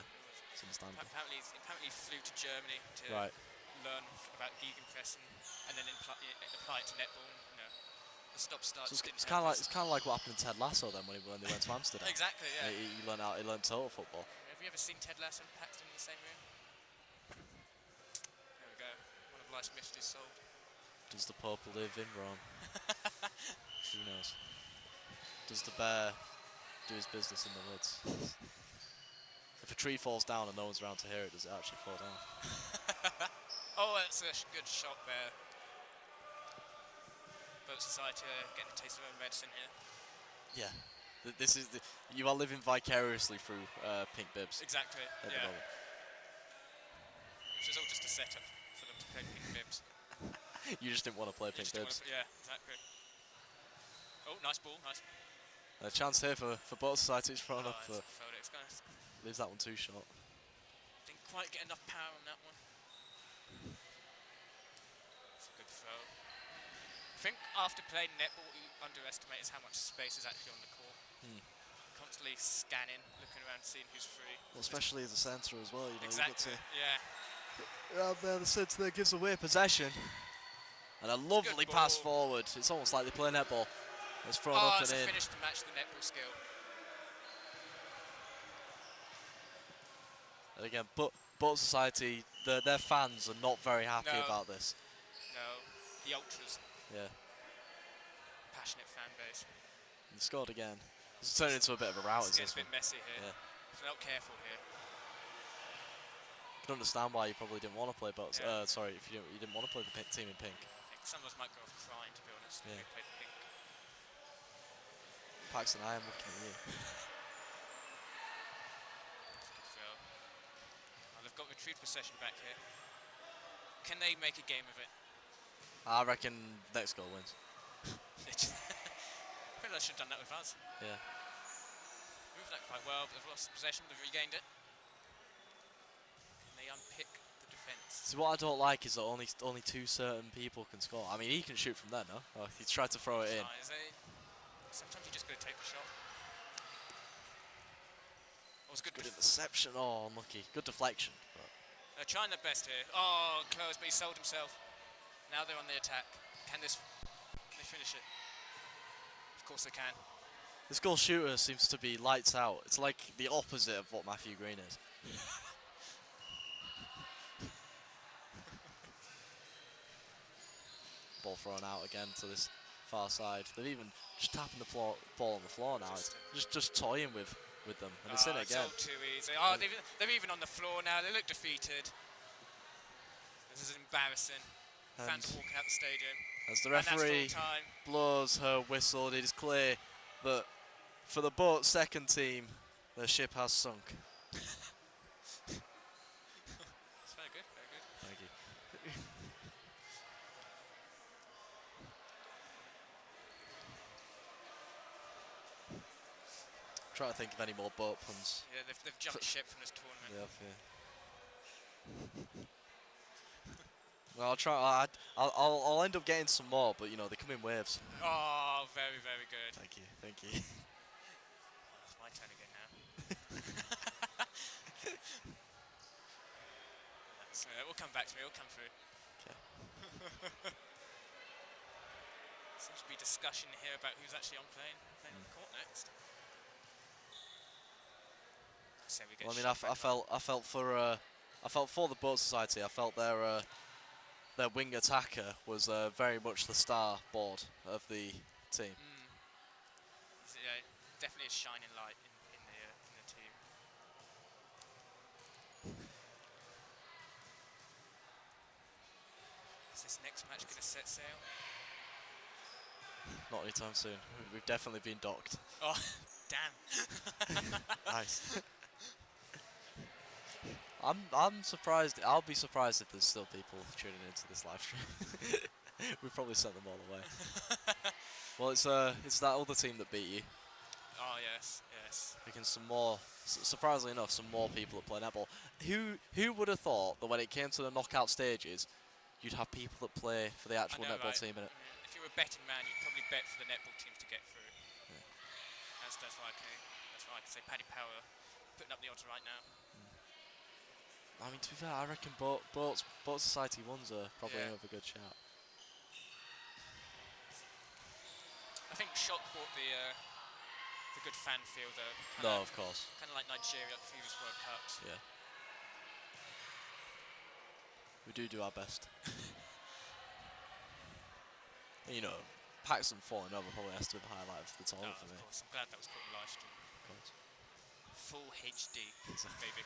It's understandable. Apparently he flew to Germany to learn about gegenpressing and then apply it to netball. The stop-start. So it's kind of like what happened to Ted Lasso then when they went to Amsterdam. Exactly. Yeah. He learned total football. Have you ever seen Ted Lasso and Paxton in the same room? There we go. One of life's mysteries solved. Does the Pope live in Rome? Who knows? Does the bear do his business in the woods? If a tree falls down and no one's around to hear it, does it actually fall down? Oh, that's a good shot there. Boat Society getting a taste of their own medicine here. Yeah. You are living vicariously through Pink Bibs. Exactly. At the moment. Which is all just a setup for them to play Pink Bibs. You just didn't want to play Pink Bibs. Yeah, exactly. Oh, nice ball. A chance here for Boat Society. It's thrown up. Leaves that one too short. Didn't quite get enough power on that one. It's a good throw. I think after playing netball, what you underestimate is how much space is actually on the court. Constantly scanning, looking around, seeing who's free. Well, especially as a centre as well. Exactly. Around there, the centre there gives away possession. And a lovely pass forward. It's almost like they play netball. It's thrown up and in. It's a finish to match the netball skill. And again, Boat Society, their fans are not very happy about this. No, the ultras. Yeah. Passionate fan base. And scored again. It's turned into a bit of a rout. It's a bit messy here. Yeah. If they're not careful here. can understand why you probably didn't want to play both. Yeah. Sorry, if you didn't want to play the team in pink. I think some of us might go off crying, to be honest, if Yeah. we played pink. Paxton, I am looking at you. Good throw. Well, they've got retrieved possession back here. Can they make a game of it? I reckon next goal wins. I think they should have done that with us. Yeah. Moved that quite well, but they've lost possession, they've regained it. Can they unpick the defence? See, what I don't like is that only 2 certain people can score. I mean, he can shoot from there, no? Oh, he tried to throw it in. Sometimes you just got to take the shot. It was good. Good interception. Oh, unlucky. Good deflection. But They're trying their best here. Oh, close, but he sold himself. Now they're on the attack. Can they finish it? Of course they can. this goal shooter seems to be lights out. It's like the opposite of what Matthew Green is. Ball thrown out again to this far side. They've even just tapping the ball on the floor now. It's just toying with them, and it's in It's again. all too easy. Oh, they're even on the floor now. They look defeated. This is embarrassing. Fans And walking out the stadium. as the And that's full referee time. blows her whistle, it is clear that for the boat's second team, the ship has sunk. It's very good, very good. Thank you. Try to think of any more boat puns. Yeah, they've jumped ship from this tournament. Yeah. Well, I'll try. I'll end up getting some more, but you know they come in waves. Oh, very, very good. Thank you. It's my turn again now. So it will come back to me. It will come through. Okay. Seems to be discussion here about who's actually playing on the court next. So we get Well, I mean, shot back I felt for the Boat Society. I felt their wing attacker was very much the star board of the team. Yeah, definitely a shining light in the team. Is this next match going to set sail? Not anytime soon. We've definitely been docked. Oh, damn. Nice. I'm surprised. I'll be surprised if there's still people tuning into this live stream. We've probably sent them all away. Well, it's that other team that beat you. Oh yes. Because surprisingly enough, some more people that play netball. Who would have thought that when it came to the knockout stages, you'd have people that play for the actual I know, netball right? team in it? I mean, if you were a betting man, you'd probably bet for the netball teams to get through. Yeah. That's why I can say Paddy Power putting up the odds right now. I mean, to be fair, I reckon Boat Society ones are probably Yeah. another good shout. I think Shock brought the good fan feel though. No, of course. Kind of like Nigeria at previous World Cups. Yeah. We do our best. And, you know, Paxton falling over probably has to be the highlight of the tournament for me. Of course. I'm glad that was caught on live stream. Of course. Full HD, maybe.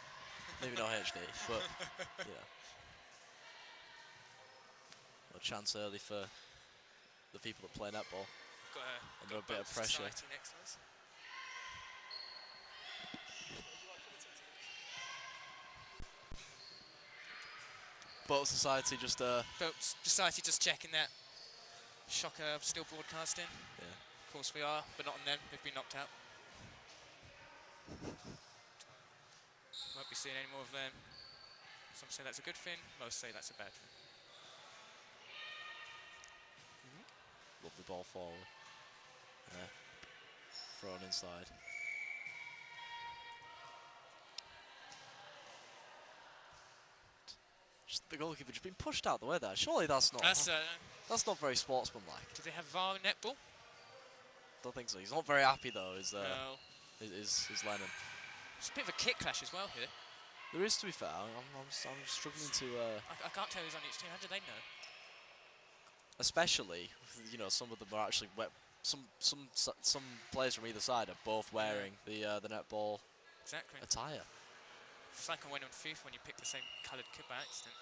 Maybe not HD, but yeah. A chance early for the people that play netball. Got Under a bit of Boat pressure. Society next to us. Boat Society just Boat Society just checking that. Shocker still broadcasting. yeah. Of course we are, but not on them. They've been knocked out. Won't be seeing any more of them. Some say that's a good thing. Most say that's a bad thing. Lovely ball forward. Yeah. Thrown inside. Just the goalkeeper just been pushed out the way there. Surely that's not not very sportsmanlike. Do they have VAR in netball? Don't think so. He's not very happy though. No. Is Lennon? It's a bit of a kick clash as well here. There is, to be fair. I'm struggling to. I can't tell who's on each team. How do they know? Especially, you know, some of them are actually some players from either side are both wearing the netball Exactly. attire. It's like when on FIFA when you pick the same coloured kit by accident.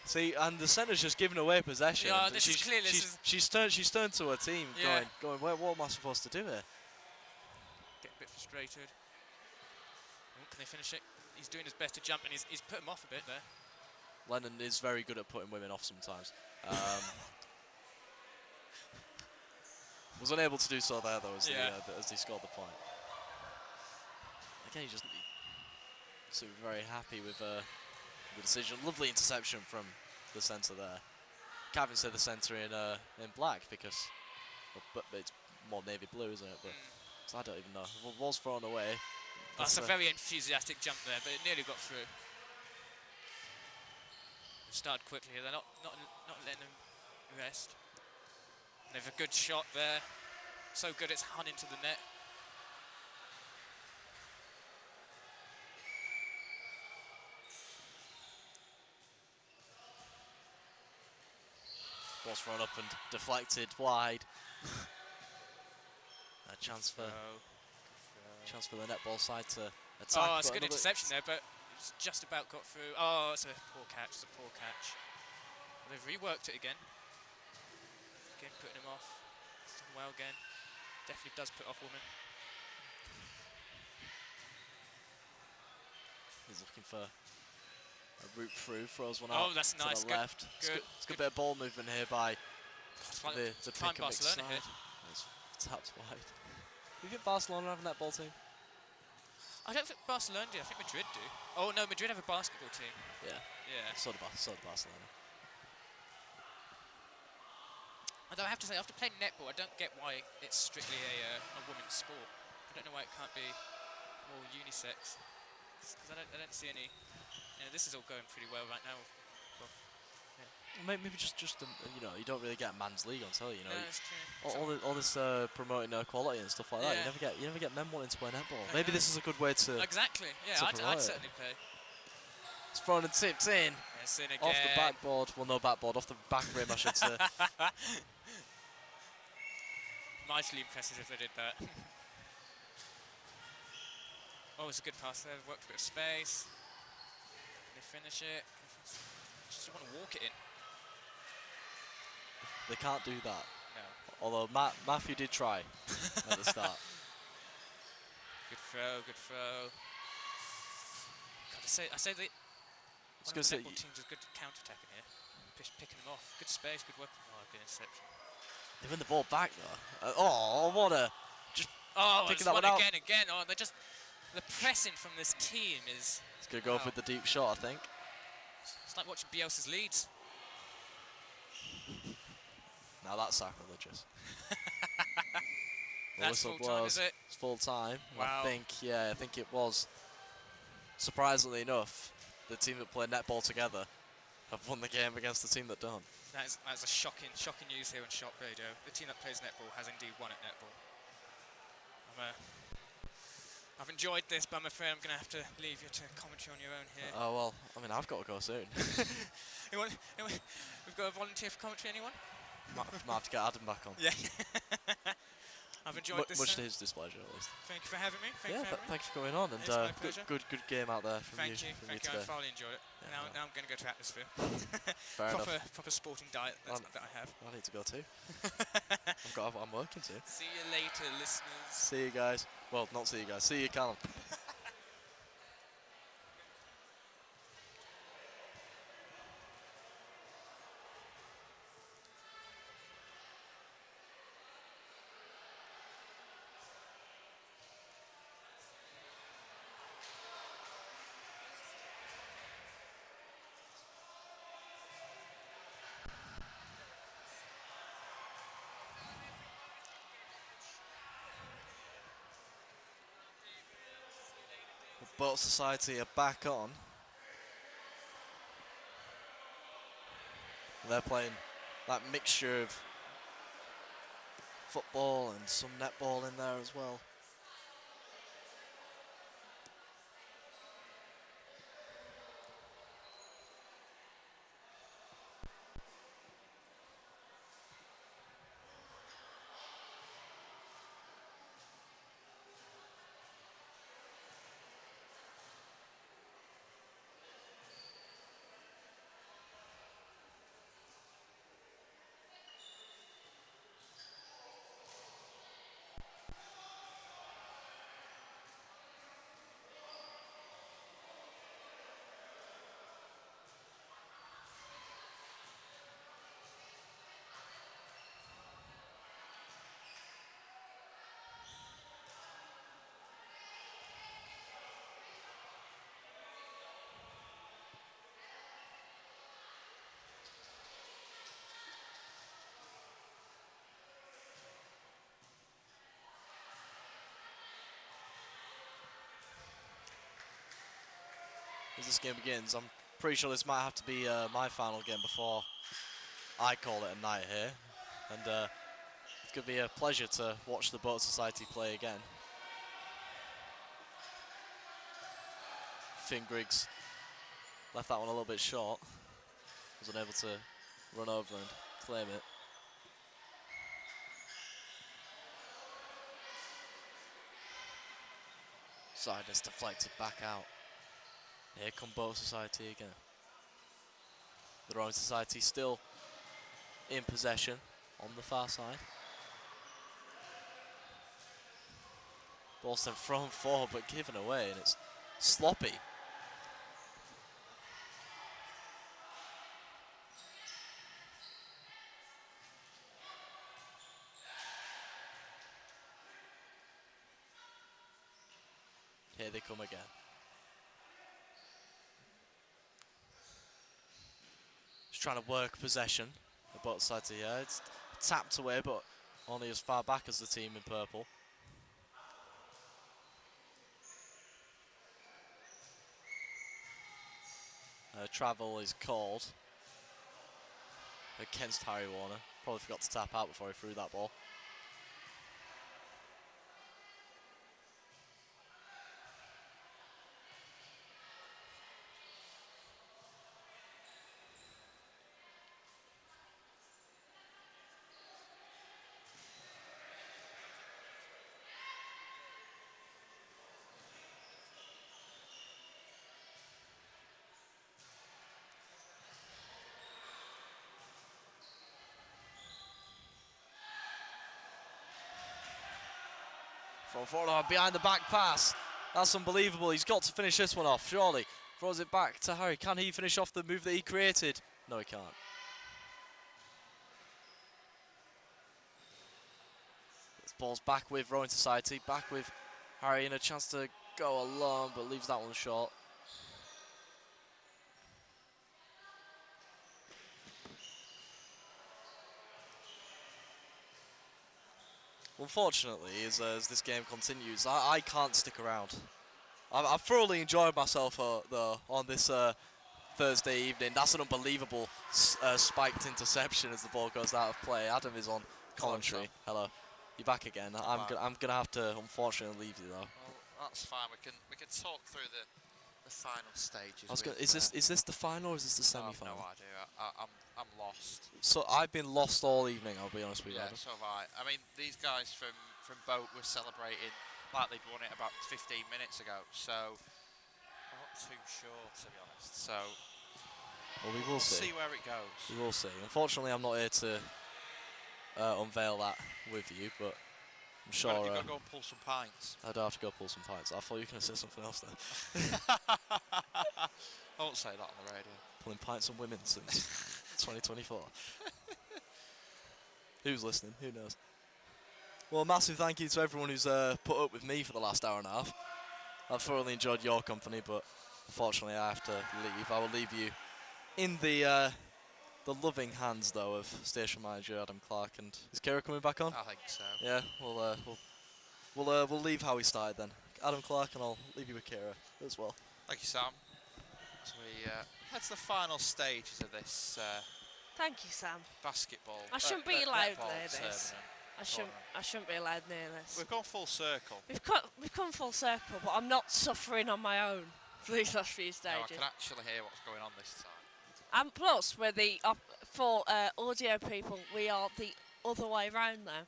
See, and the centre's just giving away possession. Yeah, this is clearly she's turned to her team, Yeah. going. What am I supposed to do here? Getting a bit frustrated. Oh, can they finish it? He's doing his best to jump, and he's put him off a bit there. Lennon is very good at putting women off sometimes. Was unable to do so there though as he scored the point. Again, he just very happy with the decision. Lovely interception from the centre there. Can't even say the centre in black because, but it's more navy blue, isn't it? But so I don't even know. It was thrown away. That's a very enthusiastic jump there, but it nearly got through. Started quickly. They're not letting him rest. And they've a good shot there. So good it's hung into the net. Ball's thrown up and deflected wide. A chance for the netball side to attack. Oh, it's a good interception there, but it's just about got through. Oh, it's a poor catch. It's a poor catch. They've reworked it again. Again, putting him off. It's done well again. Definitely does put off women. He's looking for a route through. Throws one Oh, out that's to nice. the left. Good. It's a good bit of ball movement here by the Prime pick and mix Barcelona side. here. It's tapped wide. Do you think Barcelona have a netball team? I don't think Barcelona do. I think Madrid do. Oh no, Madrid have a basketball team. Yeah. Yeah. So do Barcelona. Although I have to say, after playing netball, I don't get why it's strictly a women's sport. I don't know why it can't be more unisex. Because I don't see any. This is all going pretty well right now. Well, Maybe just you know, you don't really get a man's league on telly. You know, no, it's true. all this promoting equality and stuff like that. Yeah. You never get men wanting to play netball. Maybe this is a good way to. Exactly. Yeah, to I'd promote it. certainly play. It's thrown and tipped in Yes, in again. off the backboard. Well, no backboard, off the back rim, I should say. Mightily impressive if they did that. Oh, it's a good pass there. Worked a bit of space. Can they finish it? Just want to walk it in. They can't do that. No. Although Matthew did try at the start. Good throw. Good throw. God, I say the netball teams is good counter-attacking here. Picking them off. Good space. Good work. Oh, good interception. They win the ball back though. What a picking that one out again. Oh, the pressing from this team is. It's gonna go with the deep shot, I think. It's like watching Bielsa's Leeds. Now that's sacrilegious. That's full time, is it? It's full time. Wow. I think it was. Surprisingly enough, the team that play netball together have won the game against the team that don't. That is a shocking news here on Shop Radio. The team that plays netball has indeed won at netball. I've enjoyed this, but I'm afraid I'm going to have to leave you to commentary on your own here. Oh well, I mean I've got to go soon. We've got a volunteer for commentary, anyone? Might have to get Adam back on. Yeah. I've enjoyed this. Much to his displeasure, at least. Thank you for having me. Thanks for coming on, and It's my pleasure. good game out there from you. Thank you. I thoroughly enjoyed it. Yeah, now I'm going to go to Atmosphere. Fair enough. Proper sporting diet that I have. I need to go too. I'm working too. See you later, listeners. See you guys. Well, not see you guys. See you, Callum. Both Society are back on. They're playing that mixture of football and some netball in there as well. as this game begins. I'm pretty sure this might have to be my final game before I call it a night here. And it's going to be a pleasure to watch the Boat Society play again. Finn Griggs left that one a little bit short. Was unable to run over and claim it. Side is deflected back out. Here come Boat Society again. The Rowing Society still in possession on the far side. Ball's then thrown forward but given away, and it's sloppy. Here they come again. Just trying to work possession. The Boat Society here. It's tapped away, but only as far back as the team in purple. Travel is called against Harry Warner. Probably forgot to tap out before he threw that ball. From forward, behind the back pass. That's unbelievable. He's got to finish this one off, surely. Throws it back to Harry. Can he finish off the move that he created? No, he can't. This ball's back with Rowing Society. Back with Harry and a chance to go along, but leaves that one short. Unfortunately, as this game continues, I can't stick around. I've thoroughly enjoyed myself though on this Thursday evening. That's an unbelievable spiked interception as the ball goes out of play. Adam is on commentary. Hello, you're back again. I'm gonna have to unfortunately leave you though. Well, that's fine. We can talk through the final stages. Is this the final or is this the semi-final? I have no idea. I'm lost. So I've been lost all evening. I'll be honest with you. Yeah, so have I. I mean, these guys from Boat were celebrating like they'd won it about 15 minutes ago. So I'm not too sure, to be honest. So well, we will see where it goes. We will see. Unfortunately, I'm not here to unveil that with you, but I'm sure. You've got to go and pull some pints. I do have to go pull some pints. I thought you were going to say something else there. I won't say that on the radio. Pulling pints on women since 2024. Who's listening? Who knows? Well, a massive thank you to everyone who's put up with me for the last hour and a half. I've thoroughly enjoyed your company, but unfortunately I have to leave. I will leave you in the loving hands, though, of station manager Adam Clark. And is Kira coming back on? I think so. Yeah, we'll leave how we started then. Adam Clark, and I'll leave you with Kira as well. Thank you, Sam. As we head to the final stages of this Thank you, Sam. basketball. I shouldn't be allowed netball near this. tournament. I shouldn't be allowed near this. We've gone full circle. We've come full circle, but I'm not suffering on my own for these last few No, I stages. can actually hear what's going on this time. And plus, we're for audio people, we are the other way round now.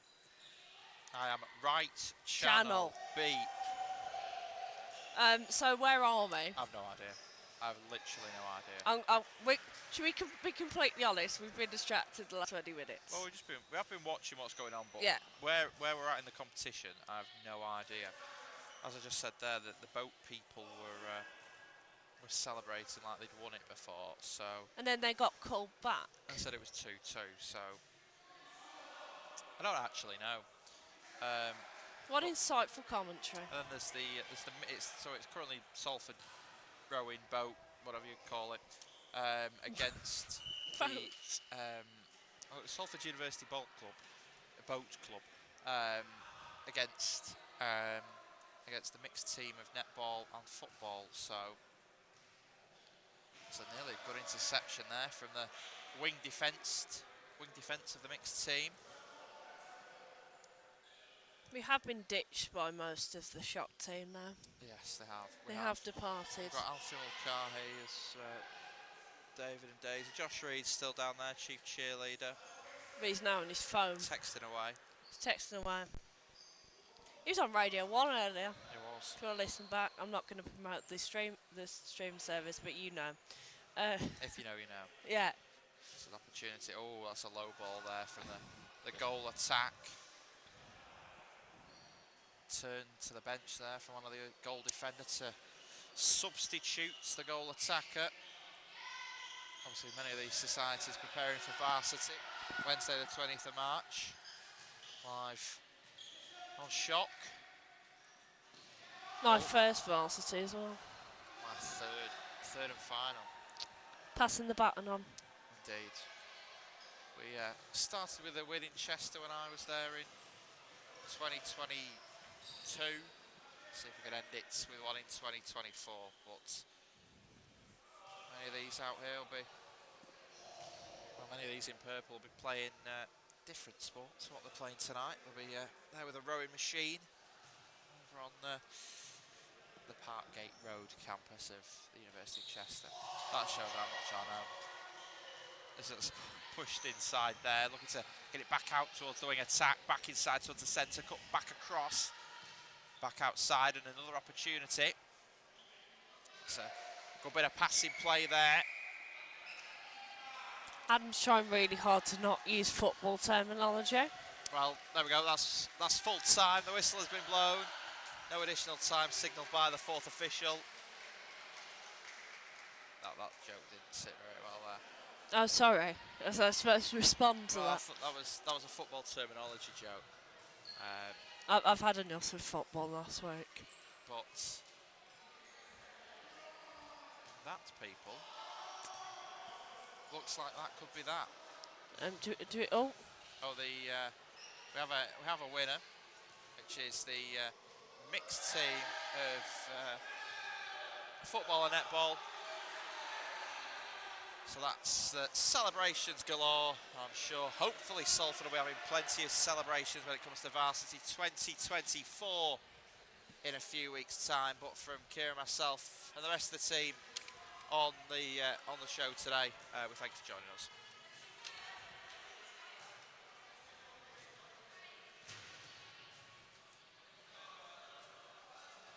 I am right channel B. So where are we? I've no idea. I've literally no idea. Should we be completely honest? We've been distracted the last 20 minutes. Well, we have been watching what's going on, but yeah. where we're at in the competition, I have no idea. As I just said there, that the boat people were celebrating like they'd won it before, so. And then they got called back. I said it was 2-2, so I don't actually know. What insightful commentary. And then it's currently Salford rowing boat, whatever you call it, against the Salford University Boat Club, against the mixed team of netball and football. So So nearly a good interception there from the wing defence of the mixed team. We have been ditched by most of the shot team now. Yes, they have. They have departed. We've got Alfie Mulcahy as David and Daisy. Josh Reed's still down there, chief cheerleader. But he's now on his phone. Texting away. He's texting away. He was on Radio 1 earlier. He was. If you want to listen back, I'm not going to promote the stream service, but you know. If you know, you know. Yeah. It's an opportunity. Oh, that's a low ball there from the goal attack. Turn to the bench there from one of the goal defender to substitutes the goal attacker. Obviously many of these societies preparing for varsity. Wednesday the 20th of March. Live on Shock. My first varsity as well. My third and final. Passing the baton on. Indeed. We started with a win in Chester when I was there in 2022. See if we can end it with one in 2024. But many of these out here will be, well, many of these in purple will be playing different sports. What they're playing tonight, they'll be there with a rowing machine over on the Parkgate Road campus of the University of Chester. That shows how much I know. As it's pushed inside there, looking to get it back out towards the wing attack, back inside towards the centre, cut back across. Back outside and another opportunity. It's a good bit of passing play there. Adam's trying really hard to not use football terminology. Well, there we go. That's full time. The whistle has been blown. No additional time signalled by the fourth official. That joke didn't sit very well there. Oh, sorry. Was I supposed to respond to Well, that? I thought that was a football terminology joke. I've had enough of football last week. But that, people, looks like that could be that. Do it all. Oh, we have a winner, which is the mixed team of football and netball. So that's celebrations galore. I'm sure, hopefully, Salford will be having plenty of celebrations when it comes to Varsity 2024 in a few weeks' time. But from Kieran, myself, and the rest of the team on the show today, we thank you for joining us.